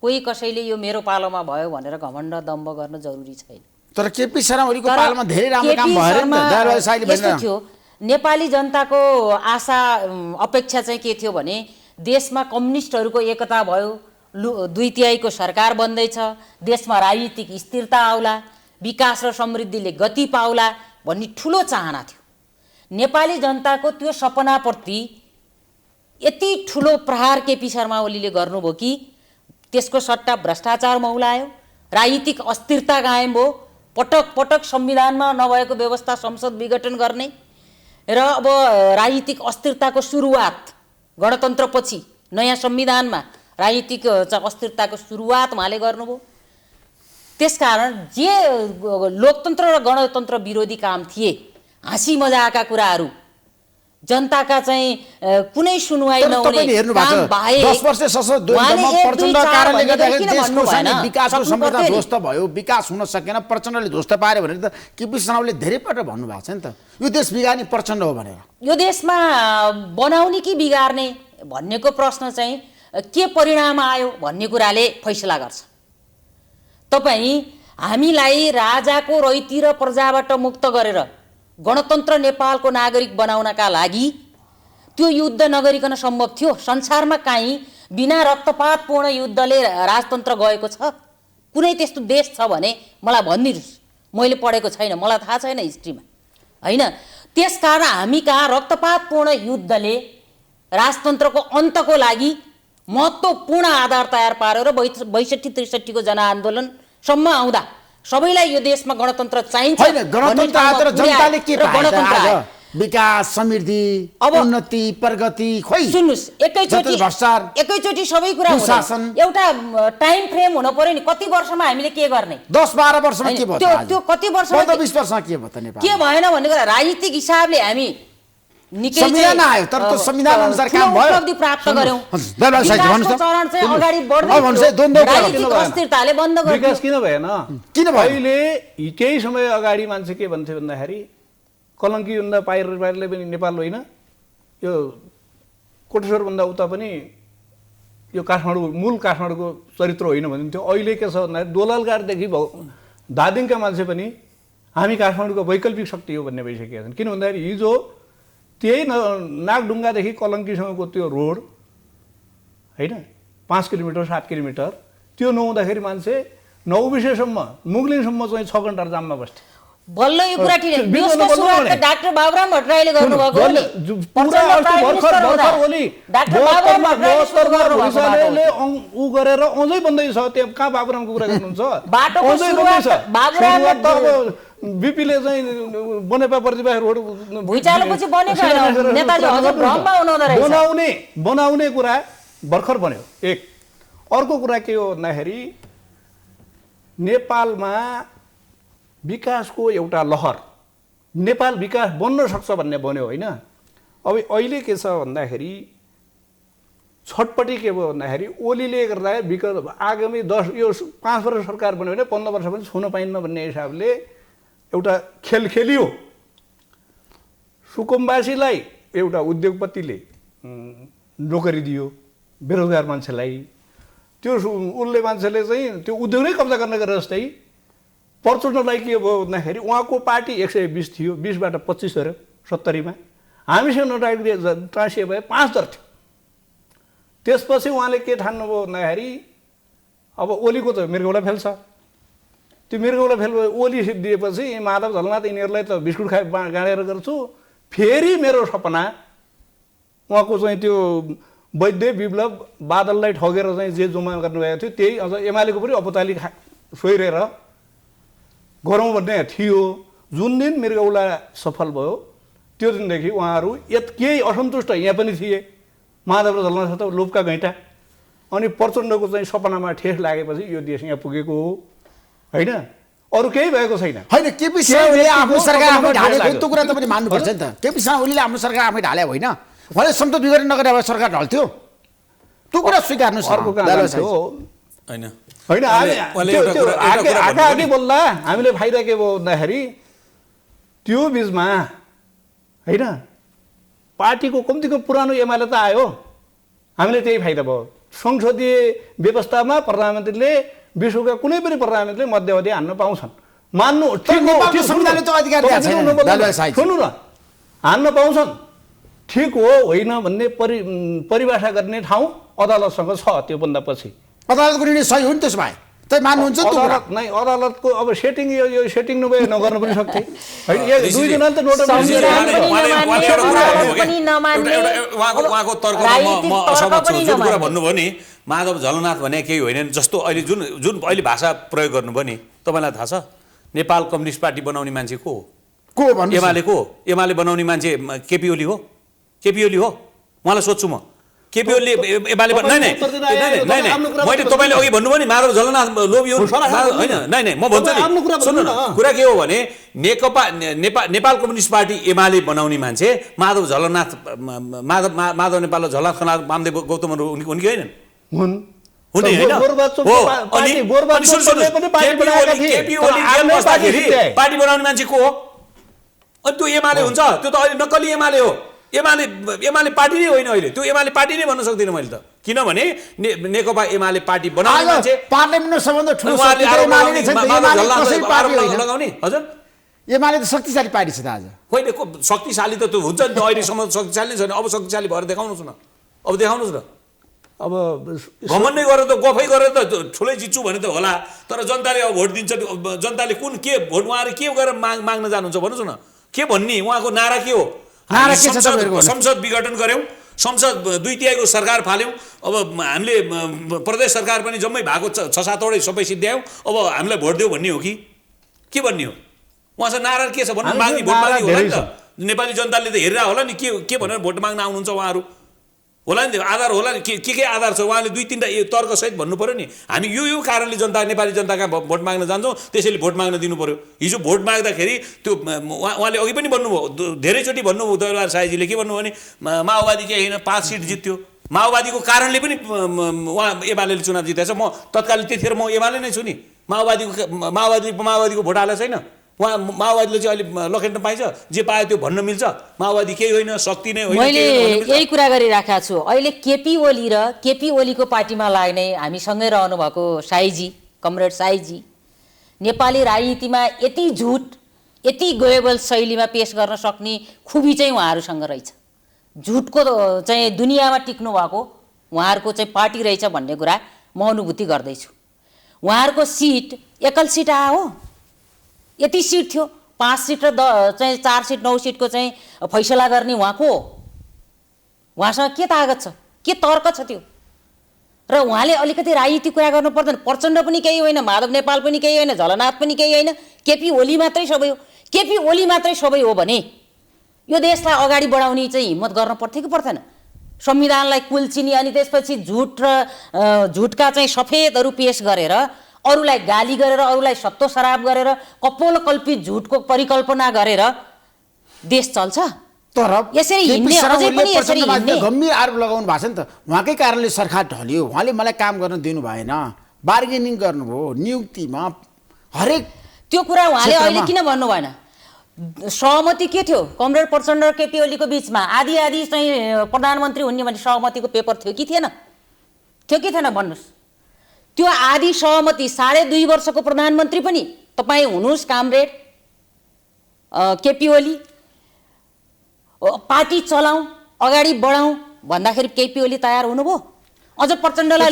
कोही कसैले यो मेरो पालोमा भयो भनेर घमण्ड दम्भ गर्न जरुरी छैन। तर केपी शर्मा ओलीको तर पालामा धेरै राम्रो काम केपी भयो शर्मा नि त दयालु साईले यस्तो भनिरहनु। थियो नेपाली जनताको आशा अपेक्षा चाहिँ के थियो भने देशमा कम्युनिस्टहरूको एकता भयो, 2/3 सरकार बन्दैछ, देशमा राजनीतिक स्थिरता आउला, विकास र समृद्धिले गति पाउला भन्ने ठुलो चाहना थियो। नेपाली जनताको त्यो सपनाप्रति यति ठुलो प्रहार केपी शर्मा ओलीले गर्नुभयो कि त्यसको सट्टा भ्रष्टाचार मौलायो, राजनीतिक अस्थिरता कायम भयो, पटक पटक संविधानमा नभएको व्यवस्था संसद विघटन गर्ने र अब राजनीतिक अस्थिरताको सुरुवात गणतन्त्रपछि नयाँ संविधानमा राजनीतिक अस्थिरताको सुरुवात उहाँले गर्नुभयो। त्यसकारण जे लोकतन्त्र र गणतन्त्र विरोधी काम थिए, हाँसी मजाका कुराहरू, जनताका चाहिँ कुनै सुनवाई नहुने काम बाहेक 10 वर्ष सशस्त्र द्वन्द्वमा प्रचण्ड कारणले गर्दाखेरि देशको विकासको संविधान ध्वस्त भयो, विकास हुन सकेन, प्रचण्डले ध्वस्त पार्यो भनेर त केपी शर्माले धेरैपल्ट भन्नुभएको छ नि त यो देश बिगार्ने प्रचण्ड हो भनेर। यो देशमा बनाउने कि बिगार्ने भन्नेको प्रश्न चाहिँ के परिणाम आयो भन्ने कुराले फैसला गर्छ। तपाईँ हामीलाई राजाको रैती र प्रजाबाट मुक्त गरेर गणतन्त्र नेपालको नागरिक बनाउनका लागि त्यो युद्ध नगरिकन सम्भव थियो? संसारमा काहीँ बिना रक्तपातपूर्ण युद्धले राजतन्त्र गएको छ? कुनै त्यस्तो देश छ भने मलाई भनिदिनुहोस्। मैले पढेको छैन, मलाई थाहा छैन हिस्ट्रीमा, होइन? त्यसकारण हामी कहाँ रक्तपातपूर्ण युद्धले राजतन्त्रको अन्तको लागि महत्त्वपूर्ण आधार तयार पारेर 62-63 को जनआन्दोलनसम्म आउँदा सबैलाई यो देशमा गणतन्त्र चाहिन्छ। होइन, गणतन्त्र आएर जनताले के पाए? विकास, समृद्धि, उन्नति, प्रगति, खोइ सुन्नुस्, एकैचोटि सबै कुरा सुशासन, एउटा टाइम फ्रेम हुन पर्यो नि। कति वर्षमा हामीले के गर्ने? 10-12 वर्षमा के भयो? त्यो कति वर्षमा 20 वर्षमा के भयो त नेपाल? के भएन भन्ने कुरा राजनीतिक हिसाबले हामी निकै संविधान आयो तर त्यो संविधान अनुसार काम भयो, उपलब्धि प्राप्त गर्यौं। विकासको चरण चाहिँ अगाडि बढ्दै राजनीतिक अस्थिरताले बन्द गर्यो। विकास किन भएन? किन भयो? अहिले केही समय अगाडि मान्छे के भन्थे भन्दाखेरि कलङ्की भन्दा पाइरले पनि नेपाल होइन, यो कोटेश्वरभन्दा उता पनि यो काठमाडौँ मूल काठमाडौँको चरित्र होइन भनिन्थ्यो। अहिले के छ भन्दाखेरि दोलालगारदेखि धादिङका मान्छे पनि हामी काठमाडौँको वैकल्पिक शक्ति हो भन्ने भइसकेका छन्। किन भन्दाखेरि हिजो त्यही नागढुङ्गादेखि कलङ्कीसम्मको त्यो रोड होइन 5 किलोमिटर 7 किलोमिटर त्यो नहुँदाखेरि मान्छे 9 बजेसम्म मुगलिङसम्म चाहिँ 6 घन्टा जाममा बस्थे। बल्ल यो कुरा ठिक हो। यसको सुरुवात त डाक्टर बाबुराम भट्टराईले गर्नुभएको हो नि। भर्खरले उ गरेर अझै बन्दैछ। त्यो कहाँ बाबुरामको कुरा गर्नुहुन्छ? बाटोको सुरुवात बाबुराम बिपीले चाहिँ बनेपा प्रतिभा रोड भुइँचालोपछि बनेको हैन, नेताजी हजुर भ्रममा हुनुहुँदो रहेछ। बनाउने कुरा भर्खर बन्यो। एक अर्को कुरा के हो भन्दाखेरि नेपालमा विकासको एउटा लहर, नेपाल विकास बन्न सक्छ भन्ने बन्यो होइन। अब अहिले के छ भन्दाखेरि छटपट्टि के भयो भन्दाखेरि ओलीले गर्दा विगत आगामी 5 वर्ष सरकार बन्यो भने 15 वर्ष पनि छुन पाइन्न भन्ने हिसाबले एउटा खेल खेलियो। सुकुम्बासीलाई एउटा उद्योगपतिले नोकरी दियो, बेरोजगार मान्छेलाई त्यो उसले मान्छेले चाहिँ त्यो उद्योग नै कब्जा गर्न गरे जस्तै। प्रचण्डलाई के भयो भन्दाखेरि उहाँको पार्टी 120 थियो, 20बाट 25 गऱ्यो 70 मा। हामीसँग ट्रान्सिए भए 5 दर थियो। त्यसपछि उहाँले के ठान्नुभयो भन्दाखेरि अब ओलीको त मृगौला फेल्छ। त्यो मृगौला फेल ओली दिएपछि माधव झलनाथ यिनीहरूलाई त बिस्कुट गाडेर गर्छु, फेरि मेरो सपना उहाँको चाहिँ त्यो वैद्य विप्लव बादललाई ठगेर चाहिँ जे जम्मा गर्नुभएको थियो त्यही अझ एमालेको पनि अपताली सोहिरेर गरौँ भन्ने थियो। जुन दिन मृगौला सफल भयो त्यो दिनदेखि उहाँहरू केही असन्तुष्ट यहाँ पनि थिए। माधव र झलनाथ त लोभका घैँटा। अनि प्रचण्डको चाहिँ सपनामा ठेस लागेपछि यो देश यहाँ पुगेको हो होइन। अरू केही भएको छैन। होइन केपी शर्मा ओलीले आफ्नो सरकार आफै ढालेको त्यो कुरा तपाईँले मान्नुपर्छ नि त। केपी शर्मा ओलीले आफ्नो सरकार आफै ढाले होइन, उहाँले संसद विघटन नगरे अब सरकार ढल्थ्यो, त्यो कुरा स्वीकार्नुहोस् न। अर्को कहाँ जान्छ हो? होइन होइन आगे बोल्दा हामीले फाइदा के भयो भन्दाखेरि त्यो बिचमा होइन पार्टीको कम्तीको पुरानो एमाले त आयो, हामीले त्यही फाइदा भयो। संसदीय व्यवस्थामा प्रधानमन्त्रीले विश्वका कुनै पनि प्रधानमन्त्रीले मध्यावधि हान्न पाउँछन्, मान्नु नेपालको संविधानले त्यो अधिकार दिएको छैन। सुन्नु न, हान्न पाउँछन्, ठिक हो होइन भन्ने परिभाषा गर्ने ठाउँ अदालतसँग छ। त्योभन्दा पछि अदालतको निर्णय सही हो नि, त्यसो भए तपाईँ मान्नुहुन्छ त्यो कुरा? अदालत नै, अदालतको अब सेटिङ यो सेटिङ नभए नगर्नु पनि सक्थे होइन। दुईजनाले त नोट उहाँको तर्कमा म असहमत छु। जुन कुरा भन्नुभयो नि माधव झलनाथ भने केही होइन, जस्तो अहिले जुन अहिले भाषा प्रयोग गर्नुभयो नि, तपाईँलाई थाहा छ नेपाल कम्युनिस्ट पार्टी बनाउने मान्छे को हो? एमाले को हो? एमाले बनाउने मान्छे केपी ओली हो? केपी ओली हो? उहाँलाई सोध्छु म, केपी ओलीले एमाले नै मैले तपाईँले अघि भन्नुभयो नि माधव झलनाथ लोभी हुन् होइन, नै म भन्छु नि, सुन्नु न, कुरा के हो भने नेपाल कम्युनिस्ट पार्टी एमाले बनाउने मान्छे माधव झलनाथ, माधव नेपाल झलनाथ खनाल वामदेव गौतमहरू उनकी होइन हुन् हुने होइन हो। अनि पार्टी बनाउने मान्छे को हो? अनि त्यो एमाले हुन्छ? त्यो त अहिले नक्कली एमाले हो। एमाले पार्टी नै होइन अहिले, त्यो एमाले पार्टी नै भन्न सक्दिनँ मैले त, किनभने नेकपा एमाले पार्टी बनाउने मान्छे पार्लियामेन्टमा सबभन्दा ठुलो लगाउने। हजुर एमाले त शक्तिशाली पार्टी छ त आज। होइन शक्तिशाली त त्यो हुन्छ नि त, अहिलेसम्म शक्तिशाली नै छैन। अब शक्तिशाली भएर देखाउनुहोस् न, अब देखाउनुहोस् न। अब घमण्डै गरेर त गफै गरेर त ठुलै जित्छु भने त होला, तर जनताले अब भोट दिन्छ, जनताले कुन के भोट उहाँहरू के गरेर माग्न जानुहुन्छ भन्नुहोस् न, के भन्ने उहाँको नारा के हो? संसद विघटन गऱ्यौँ, संसद 2/3 सरकार फाल्यौँ, अब हामीले प्रदेश सरकार पनि जम्मै भएको 6-7वटै सबै सिद्ध्यायौँ, अब हामीलाई भोट देऊ भन्ने हो कि के भन्ने हो? उहाँसँग नारा के छ भन्नु? माग्ने भोट माग्ने होला नि त, नेपाली जनताले त हेरेर होला नि के भनेर भोट माग्न आउनुहुन्छ उहाँहरू, होला नि, आधार होला नि, के आधार छ? उहाँले 2-3टा तर्कसहित भन्नु पऱ्यो नि, हामी यो कारणले नेपाली जनता कहाँ भोट माग्न जान्छौँ, त्यसैले भोट माग्न दिनु पऱ्यो। हिजो भोट माग्दाखेरि त्यो उहाँले अघि पनि भन्नुभयो, धेरैचोटि भन्नुभयो दरबार साईजीले, के भन्नुभयो भने माओवादी के होइन 5 सिट जित्यो, माओवादीको कारणले पनि उहाँ एमाले चुनाव जितेको छ। म तत्कालीन त्यतिखेर म एमाले नै छु नि, माओवादीको भोट हालेको छैन। उहाँ माओवादीले चाहिँ अहिले लखेट्न पाइन्छ, जे पायो त्यो भन्न मिल्छ, माओवादी केही होइन, शक्ति नै होइन। मैले यही कुरा गरिराखेको छु। अहिले केपी ओली र केपी ओलीको पार्टीमा लाग्ने हामीसँगै रहनुभएको साईजी, कमरेड साईजी, नेपाली राजनीतिमा यति झुट, यति गोएबल शैलीमा पेश गर्न सक्ने खुबी चाहिँ उहाँहरूसँग रहेछ। झुटको चाहिँ दुनियाँमा टिक्नु भएको उहाँहरूको चाहिँ पार्टी रहेछ भन्ने कुरा म अनुभूति गर्दैछु। उहाँहरूको सिट एकल सिट आयो हो, यति सिट थियो, 5 सिट र चाहिँ 4 सिट 9 सिटको चाहिँ फैसला गर्ने उहाँको हो। उहाँसँग के तागत छ, के तर्क छ त्यो? र उहाँले अलिकति राजनीतिक कुरा गर्नु पर्दैन। प्रचण्ड पनि केही होइन, माधव नेपाल पनि केही होइन, झलनाथ पनि केही होइन, केपी ओली मात्रै सबै हो। केपी ओली मात्रै सबै हो भने यो देशलाई अगाडि बढाउने चाहिँ हिम्मत गर्न पर्थ्यो कि पर्दैन? संविधानलाई कुल्चिने अनि त्यसपछि झुट र झुटका चाहिँ सफेदहरू पेश गरेर, अरूलाई गाली गरेर, अरूलाई सत्तो सराप गरेर, कपोलकल्पित झुटको परिकल्पना गरेर देश चल्छ? तर यसरी हिँड्ने अझै पनि यसरी हिँड्ने गम्भीर आरोप लगाउनु भएको छ नि त। उहाँकै कारणले सरकार ढल्यो, उहाँले मलाई काम गर्न दिनु भएन, बार्गेनिङ गर्नुभयो नियुक्तिमा, हरेक त्यो कुरा उहाँले अहिले किन भन्नु भएन? सहमति के थियो कमरेड प्रचण्ड र केपी ओलीको बिचमा? आधी चाहिँ प्रधानमन्त्री हुने भन्ने सहमतिको पेपर थियो कि थिएन? थियो कि थिएन भन्नुहोस्? त्यो आधी सहमति 2.5 वर्षको प्रधानमन्त्री पनि तपाईँ हुनुहोस् कामरेड केपी ओली, पार्टी चलाउँ अगाडि बढाउँ भन्दाखेरि केपी ओली तयार हुनुभयो? अझ प्रचण्डलाई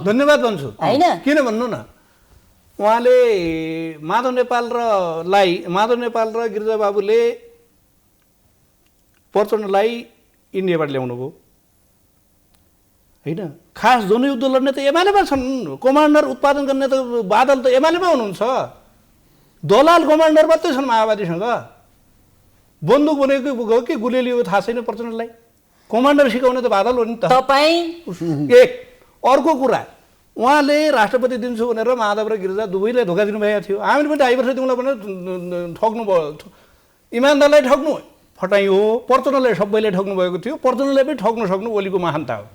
धन्यवाद भन्छु होइन, किन भन्नु न, उहाँले माधव नेपाल र गिरिजाबाबुले प्रचण्डलाई इन्डियाबाट ल्याउनु भयो होइन। खास जनयुद्ध लड्ने त एमालेमा छन्, कमान्डर उत्पादन गर्ने त बादल त एमालेमा हुनुहुन्छ, दलाल कमान्डर मात्रै छन् माओवादीसँग। बन्दुक बनेको गयो कि गुलेली हो थाहा छैन प्रचण्डलाई, कमान्डर सिकाउने त बादल हो नि त। तपाईँ एक अर्को कुरा, उहाँले राष्ट्रपति दिन्छु भनेर माधव र गिरिजा दुवैलाई धोका दिनुभएको थियो। हामीले पनि 2.5 वर्ष दिउँला भनेर ठग्नु भयो। इमानदारलाई ठग्नु फटाइ हो, पर्चनलाई सबैले ठग्नु भएको थियो। पर्चनलाई पनि ठग्न सक्नु ओलीको महानता हो।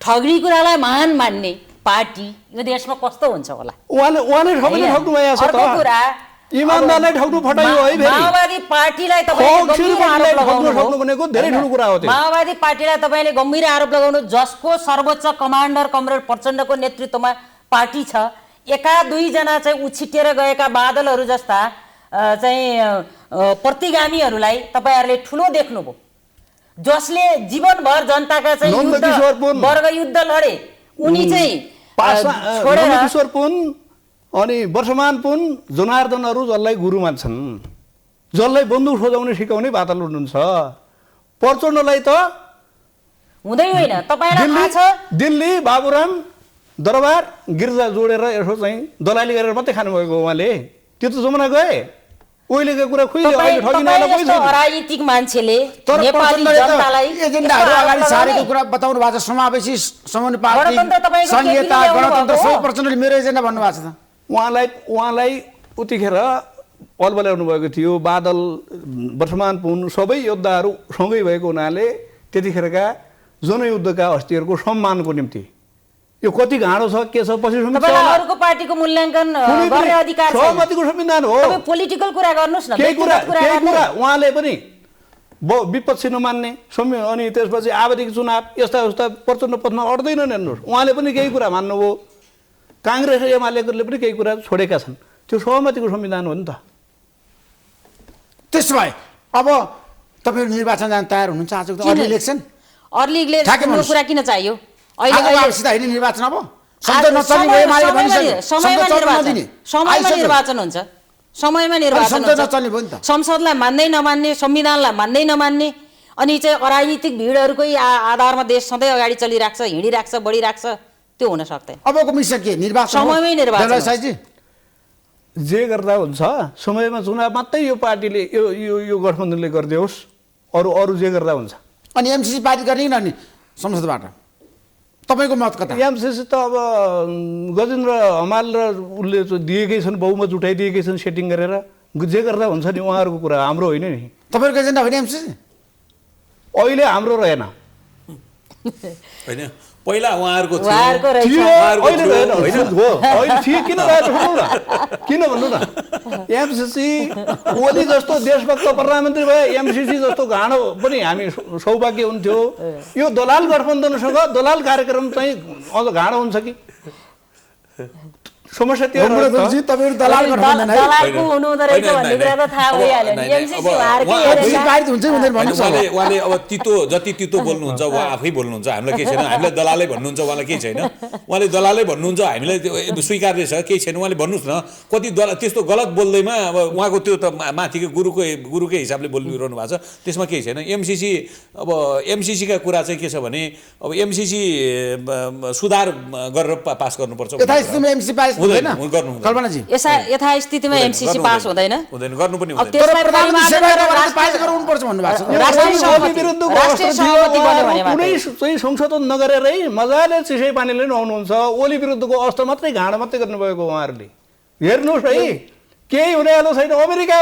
ठग्ने कुरालाई महान मान्ने पार्टी यो देशमा कस्तो हुन्छ होला? उहाँले सबैले ठग्नु भएको छ त। अर्को कुरा, इमानदारलाई ठग्नु फटाइ हो है फेरि। माओवादी पार्टीलाई तपाईले गम्भीर आरोप ठग्नु भनेको धेरै ठुलो कुरा हो त्यो। माओवादी पार्टीलाई तपाईले गम्भीर आरोप लगाउनु, जसको सर्वोच्च कमान्डर कमरेड प्रचण्डको नेतृत्वमा पार्टी छ, एका दुईजना चाहिँ उछिटेर गएका बादलहरू जस्ता चाहिँ प्रतिगामीहरूलाई तपाईहरूले ठुलो देख्नुभयो, जसले जीवनभर जनताका चाहिँ वर्ग युद्ध लडे, उनी चाहिँ छोडेर किशोर पुन अनि वर्षमान पुन जनार्दनहरू जसलाई गुरु मान्छन्, जसलाई बन्दुक खोजाउने सिकाउने बादल हुनुहुन्छ। प्रचण्डलाई त हुँदै होइन। तपाईलाई थाहा छ दिल्ली बाबुराम दरबार गिर्जा जोडेर यसो चाहिँ दलाली गरेर मात्रै खानुभएको उहाँले। त्यो त जमाना गए उहिलेको कुरा खुइले अहिले ठगिनलाई कोही छैन। राजनीतिक मान्छेले तर नेपाली जनतालाई एजेन्डाहरू अगाडि सारेको कुरा बताउनु भएको छ। समावेशी समानुपातिक गणतन्त्र तपाईको संहिता केपीले गणतन्त्र ल्याउनु सबै प्रचण्डले मेरो एजेन्डा भन्नुभएको छ त। उहाँलाई उतिखेर बल ल्याउनु भएको थियो। बादल वर्षमान पुन सबै योद्धाहरू सँगै भएको हुनाले त्यतिखेरका जनयुद्धका हस्तीहरूको सम्मानको निम्ति यो कति गाँडो छ के छ पछि तपाईहरुको पार्टीको मूल्याङ्कन गर्ने अधिकार छ। सहमतिको संविधान हो। तपाई पोलिटिकल कुरा गर्नुस् न। केही कुरा उहाँले पनि विपक्षी नमान्ने अनि त्यसपछि आवधिक चुनाव यस्ता यस्ता प्रचण्ड पथमा अड्दैनन् हेर्नुहोस्। उहाँले पनि केही कुरा मान्नुभयो। काङ्ग्रेस र एमालेहरूले पनि केही कुरा छोडेका छन्। त्यो सहमतिको संविधान हो नि त। त्यसो भए अब तपाईहरु निर्वाचन जान तयार हुनुहुन्छ? आजको अर्ली इलेक्सन कुरा किन चाहियो? अहिले निर्वाचन अब समयमा निर्वाचन हुन्छ। समयमा निर्वाचन हुन्छ। संसदलाई मान्दै नमान्ने, संविधानलाई मान्दै नमान्ने, अनि चाहिँ अराजनीतिक भिडहरूकै आधारमा देश सधैँ अगाडि चलिरहेको छ, हिँडिरहेको छ, बढिरहेको छ। त्यो हुन सक्दैन। अबको मिसन के? निर्वाचन समयमै निर्वाचन। जे गर्दा हुन्छ समयमा चुनाव मात्रै यो पार्टीले यो गठबन्धनले गरिदियोस्, अरू जे गर्दा हुन्छ। अनि एमसीसी पारित गर्ने कि नर्ने संसदबाट तपाईको मत कता? एमसीसी त अब गजेन्द्र हमाल र उसले दिएकै छन्, बहुमत उठाइदिएकै छन् सेटिङ गरेर। जे गर्दा हुन्छ नि, उहाँहरूको कुरा हाम्रो होइन नि। तपाईहरुको एजेन्डा होइन एमसीसी? अहिले हाम्रो रहेन। होइन, पहिला उहाँहरूको थियो, अहिले रहेन। अहिले थियो किन रहेछ भन्नु न, किन भन्नु न। एमसीसी ओली जस्तो देशभक्त प्रधानमन्त्री भए, एमसीसी जस्तो घाँडो पनि हामी सौभाग्य हुन्थ्यो। यो दलाल गठबन्धनसँग दलाल कार्यक्रम चाहिँ अझ घाँडो हुन्छ कि? समस्या त्यो तपाईहरु दलाल गठबन्धन है, दलालको हुनु हुँदो रहेछ भन्ने कुरा त थाहा भइहाल्यो नि। एमसीसी उहाँहरुकै हेरेर पारित हुन्छ भनेर भन्नु छ। उहाँले अब जति तितो बोल्नुहुन्छ उहाँ आफै बोल्नुहुन्छ, हामीलाई केही छैन। हामीलाई दलालै भन्नुहुन्छ, उहाँलाई केही छैन। उहाँले दलालै भन्नुहुन्छ, हामीलाई त्यो स्वीकार्य छ, केही छैन। उहाँले भन्नुहोस् न, कति त्यस्तो गलत बोल्दैमा अब उहाँको त्यो त माथिको गुरुकै हिसाबले बोलिरहनु भएको छ, त्यसमा केही छैन। अब एमसीसीका कुरा चाहिँ के छ भने, अब एमसीसी सुधार गरेर पास गर्नुपर्छ। यथास्थितिमा एमसीसी पास हुँदैन कल्पनाजी? यथास्थितिमा एमसीसी पास हुँदैन, गर्नु पनि हुँदैन। तर प्रधानमन्त्री सेवा गरेर पास गराउनुपर्छ भन्नु भएको छ। राष्ट्रिय सहमति बन्यो भने कुनै चाहिँ संशोधन नगरेरै मजाले चिसै पानीले नुहाउनुहुन्छ। ओली विरुद्धको अवस्था मात्रै घाँडो मात्रै गर्नुभएको उहाँहरूले। हेर्नुहोस् है, केही हुनेवाला छैन। अमेरिका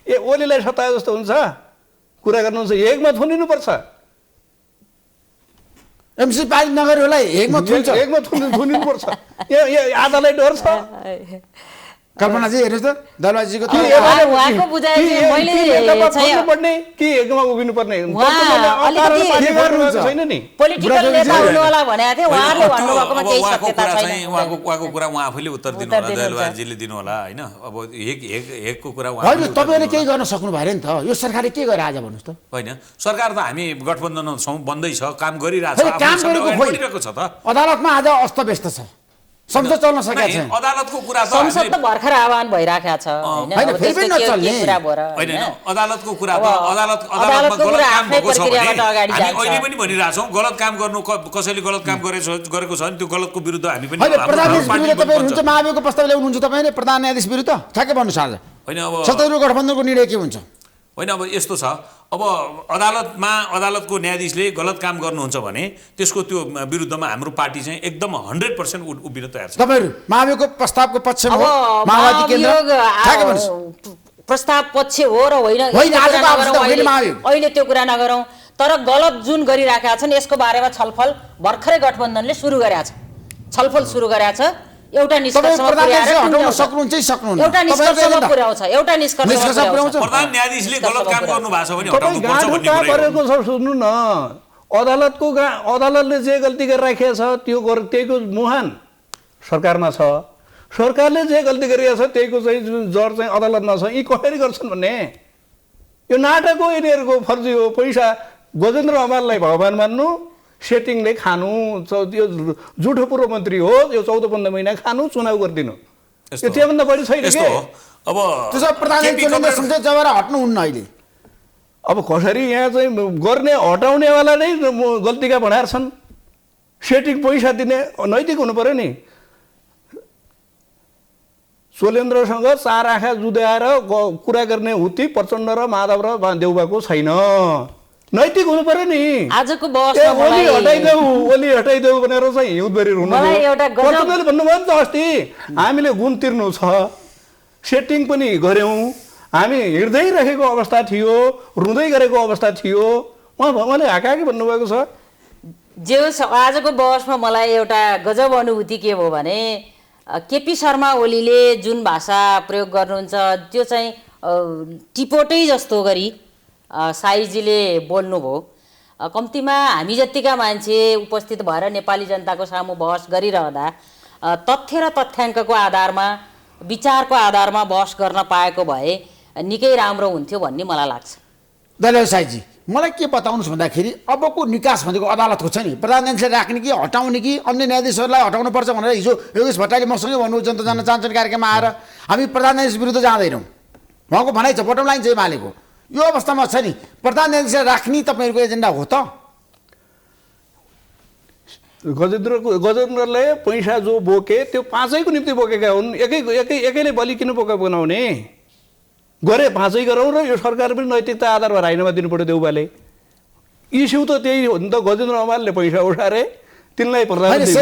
यो ओलीलाई सताए जस्तो हुन्छ कुरा गर्नुहुन्छ। एकमत हुनुपर्छ। एमसीसी पारित नगरे होला एकमत हुनुपर्छ। आधालाई डर छ। कल्पनाजी हेर्नुहोस् त, दलबाजीको उहाँको बुझाइ चाहिँ मैले पर्ने कि एकमा उभिनु पर्ने छैन नि। पोलिटिकल नेता हुनु होला भनेको थिए, उहाँले भन्नुभएकोमा केही सत्यता छैन। उहाँको कुरा उहाँ आफैले उत्तर दिनु होला, दलबाजीले दिनु होला हैन। अब एकको कुरा होइन, तपाईले केही गर्न सक्नु भएन नि त। यो सरकारले के गरे आज भन्नुस् त? होइन, सरकार त हामी गठबन्धन बन्दै छ, काम गरिरहेछ, गरिरहेको छ त। अदालतमा आज अस्तव्यस्त छ, संसद चल्न सकेको छैन। अदालतको कुरा त संसद त भर्खर आह्वान भइराखेको छ हैन, फेरि पनि नचल्ने होइन। अदालतको कुरा त अदालतमा गलत काम भएको छ भने हामी अहिले पनि भनिरहेछौँ, गलत काम गर्नु, कसैले गलत काम गरेको छ भने त्यो गलतको विरुद्ध हामी पनि महाभियोगको प्रस्ताव ल्याउनुहुन्छ तपाईले प्रधान न्यायाधीश विरुद्ध ठ्याक्कै भन्नुहोस् आज। होइन, अब सत्तारूढ गठबन्धनको निर्णय के हुन्छ? होइन अब यस्तो छ अब अदालतको न्यायाधीशले गलत काम गर्नुहुन्छ भने त्यसको त्यो विरुद्धमा हाम्रो पार्टी चाहिँ एकदम 100% उभिन तयार छ। तपाईहरु माविको प्रस्तावको पक्षमा अब हो माओवादी केन्द्र ठ्याक्कै भन्नुस्। प्रस्ताव पक्ष हो र होइन होइन, आजको आवश्यकता होइन महाभियोग। अहिले त्यो कुरा नगरौँ, तर गलत जुन गरिराखेका छन् यसको बारेमा छलफल भर्खरै गठबन्धनले सुरु गरेको छ, छलफल सुरु गरेको छ। एउटा निष्कर्षमा एउटा निष्कर्षमा पुर्याउँछ। प्रधान न्यायाधीशले गलत काम गर्नु भएको छ भने तपाईँ गाँठो कहाँ परेको छ सुन्नु न। अदालतले जे गल्ती गरिराखेको छ त्यहीको मुहान सरकारमा छ। सरकारले जे गल्ती गरिरहेको छ त्यहीको चाहिँ जड चाहिँ अदालतमा छ। यी कसरी गर्छन् भन्ने यो नाटक हो, यिनीहरूको फर्जी हो। पैसा गजेन्द्र हमाललाई भगवान मान्नु, सेटिङले खानु, त्यो जुठो पूर्व मन्त्री हो, यो 14-15 महिना खानु, चुनाव गरिदिनु, यो त्योभन्दा बढी छैन के। अब त्यसो प्रधानमन्त्रीले संसद जबार हट्नुहुन्न अहिले। अब कसरी यहाँ चाहिँ गर्ने हटाउनेवाला नै गल्तीका भनाएर छन्। सेटिङ पैसा दिने नैतिक हुनु पर्यो नि। सोलेन्द्रसँग 4 आँखा जुदाएर कुरा गर्ने हुती प्रचण्ड र माधव र देउबाको छैन। नैतिक हुनु पर्यो नि। आजको बहसमा ओली हटाइदेऊ भनेर चाहिँ हिउँदबेरी हुनु। प्रचण्डले भन्नुभयो नि त अस्ति, हामीले गुण तिर्नु छ, सेटिङ पनि गऱ्यौँ, हामी हिँड्दै रहेको अवस्था थियो, रुँदै गरेको अवस्था थियो, उहाँले हाकाहाकी भन्नुभएको छ। जे आजको बहसमा मलाई एउटा गजब अनुभूति के भयो भने केपी शर्मा ओलीले जुन भाषा प्रयोग गर्नुहुन्छ त्यो चाहिँ टिपोटै जस्तो गरी साईजीले बोल्नुभयो। कम्तीमा हामी जतिका मान्छे उपस्थित भएर नेपाली जनताको सामु बहस गरिरहँदा तथ्य र तथ्याङ्कको आधारमा, विचारको आधारमा बहस गर्न पाएको भए निकै राम्रो हुन्थ्यो भन्ने मलाई लाग्छ। दलेर साईजी, मलाई के बताउनुहोस् भन्दाखेरि अबको निकास भनेको अदालतको छ नि, प्रधान न्यायाधीशले राख्ने कि हटाउने कि अन्य न्यायाधीशहरूलाई हटाउनुपर्छ भनेर हिजो योगेश भट्टराईले मसँगै भन्नु जनता जान्न चाहन्छन् कार्यक्रममा आएर हामी प्रधान न्यायाधीश विरुद्ध जाँदैनौँ, उहाँको भनाइ छ, बटम लाइन चाहिँ मालेको। यो अवस्थामा छ नि प्रधान न्यायाधीशलाई राख्ने तपाईँहरूको एजेन्डा हो त? गजेन्द्रले पैसा जो बोके त्यो 5ैको निम्ति बोकेका हुन्। एकैले बलि किन बनाउने? गरे 5 गरौँ र यो सरकार पनि नैतिकता आधारमा राजीनामा दिनु पर्यो देउबाले। इस्यु त त्यही हो नि त। गजेन्द्र हमालले पैसा उठारे, तिनलाई प्रधानमन्त्री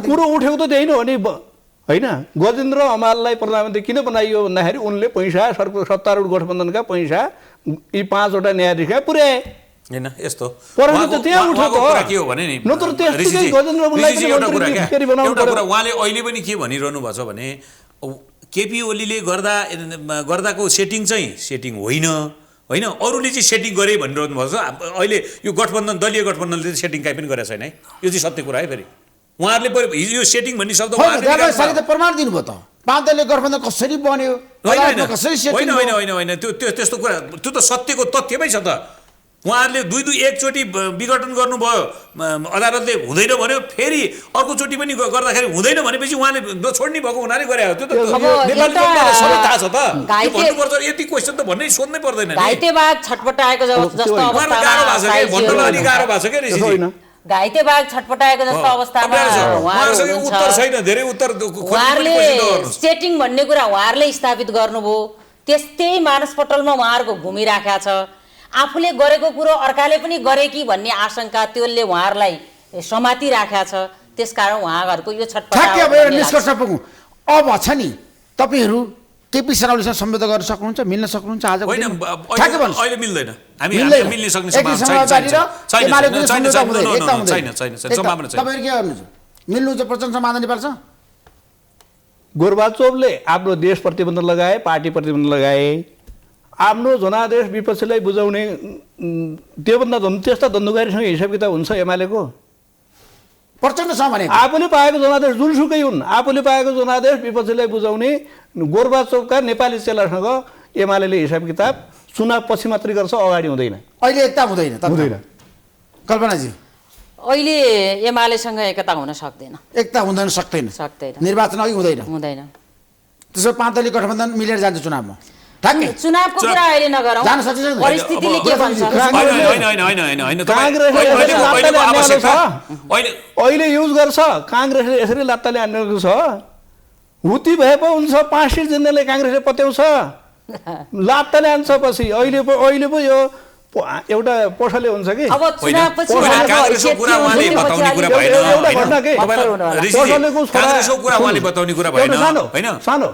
कुरो उठेको त त्यही नै हो नि होइन। गजेन्द्र हमाललाई प्रधानमन्त्री किन बनाइयो भन्दाखेरि उनले पैसा सत्तारूढ गठबन्धनका पैसा यी 5वटा न्यायाधीशका पुर्याए हैन। यस्तो प्रश्न त त्यहाँ उठेको के हो भने नि नत्र त्यस्तै गजेन्द्र मुलाई फेरि बनाउनु पर्यो। उहाँले अहिले पनि के भनिरहनु भएको छ भने केपी ओलीले गर्दाको सेटिङ चाहिँ सेटिङ होइन, अरूले चाहिँ सेटिङ गरे भनिरहनु भएको छ। अहिले यो गठबन्धन, दलीय गठबन्धनले चाहिँ सेटिङ काहीँ पनि गरेको छैन है। यो चाहिँ सत्य कुरा है। फेरि उहाँहरूले यो सेटिङ भन्ने शब्द प्रमाण दिनुभयो त। 5 दलीय गठबन्धन कसरी बन्यो, होइन त्यो त्यस्तो कुरा, त्यो त सत्यको तथ्यमै छ त। उहाँहरूले एकचोटि विघटन गर्नुभयो, अदालतले हुँदैन भन्यो, फेरि अर्कोचोटि पनि गर्दाखेरि हुँदैन भनेपछि उहाँले छोड्ने भएको हुनाले गरे हो। त्यो त नेपाली जनतालाई सबै थाहा छ त। भन्नुपर्छ यति क्वेसन त भन्नै सोध्नै पर्दैन। घाइतेबाग छटपटाएको जस्तो अवस्थामा गाह्रो भएको छ के ऋषि? घाइतेबाग छटपटाएको जस्तो अवस्थामा उत्तर छैन, धेरै उत्तर उहाँहरूले सेटिङ भन्ने कुरा उहाँहरूले स्थापित गर्नुभयो। त्यस्तै मानसपटलमा उहाँहरूको घुमिराखेको छ। आफूले गरेको कुरो अर्काले पनि गरे कि भन्ने आशंका त्यसले उहाँहरूलाई समातिराखेको छ। त्यसकारण उहाँहरूको यो छटपटाएको निष्कर्ष पुगौँ। अब छ नि तपाईँहरू केपी शर्माले सम्बोधन गर्न सक्नुहुन्छ, मिल्न सक्नुहुन्छ? आज अहिले मिल्दैन, हामी मिल्न सक्ने मिल्नुहुन्छ प्रचण्ड समाधान नेपालसँग? गोर्बाचोभले आफ्नो देश प्रतिबन्ध लगाए, पार्टी प्रतिबन्ध लगाए, आफ्नो जनादेश विपक्षीलाई बुझाउने, त्योभन्दा त्यस्ता धन्धुकारीसँग हिसाब किताब हुन्छ एमालेको? प्रचण्डसँग भने आफूले पाएको जनादेश जुनसुकै हुन्, आफूले पाएको जनादेश विपक्षीलाई बुझाउने गोर्बाचोभका नेपाली चेलासँग एमालेले हिसाब किताब चुनाव पछि मात्रै गर्छ, अगाडि हुँदैन। अहिले एकता हुँदैन। कल्पनाजी, अहिले एमालेसँग एकता हुन सक्दैन, एकता हुँदैन, सक्दैन, निर्वाचन अघि हुँदैन। त्यसो 5 दलीय गठबन्धन मिलेर जान्छ चुनावमा। चुनावको कुरा अहिले नगरौँ, परिस्थितिले के भन्छ? अहिले युज गर्छ काङ्ग्रेसले, यसरी लात्ताले हानेको छ। हुती भए पो हुन्छ 5 सिट जित्नेले काङ्ग्रेसले पत्याउँछ लात्ताले हान्छ पछि अहिले पो यो एउटा पसलले हुन्छ कि अब चुनावपछि काङ्ग्रेसको कुरा उहाँले बताउने कुरा भएन एउटा घटना के ऋषिजी, काङ्ग्रेसको कुरा उहाँले बताउने कुरा भएन होइन सानो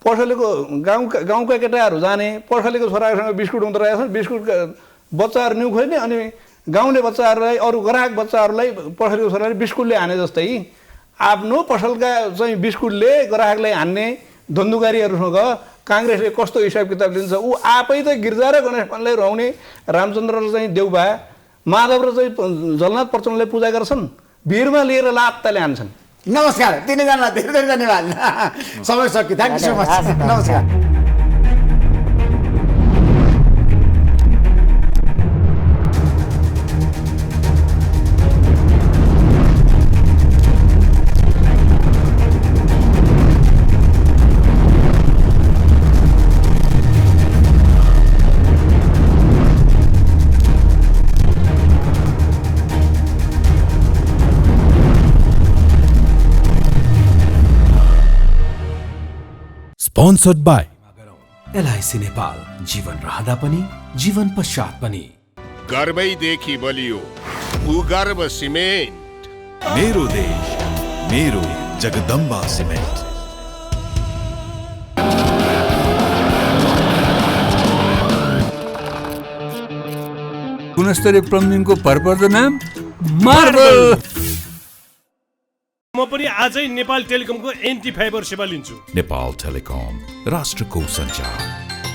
पसलेको गाउँका केटाहरू जाने पसलेको छोराहरूसँग बिस्कुट हुँदो रहेछ बिस्कुट बच्चाहरू न्यु खोज्ने अनि गाउँले बच्चाहरूलाई अरू ग्राहक बच्चाहरूलाई पसलेको छोराले बिस्कुटले हाने जस्तै आफ्नो पसलका चाहिँ बिस्कुटले ग्राहकलाई हान्ने धन्दुकारीहरूसँग काङ्ग्रेसले कस्तो हिसाब किताब लिन्छ ऊ आफै त गिर्जा र गणेश पाण्डेलाई रुवाउने रामचन्द्रलाई चाहिँ देउबा माधव र चाहिँ जलनाथ प्रचण्डलाई पूजा गर्छन् भिरमा लिएर लात्ताले हान्छन् नमस्कार तिनैजनालाई धेरै धेरै धन्यवाद समय सक्यो थ्याङ्क यू सो मच नमस्कार Sponsored by एलआइसी नेपाल जीवन रहँदा पनि जीवन पश्चात पनि गर्वैदेखि बलियो भूगर्भ सिमेन्ट मेरो देश मेरो जगदम्बा सिमेन्ट गुणस्तरीय प्लम्बिङको भरपर्दो नाम मार्बल। म पनि आजै नेपाल टेलिकमको एन्टी फाइबर सेवा लिन्छु। नेपाल टेलिकम राष्ट्रको सञ्चार।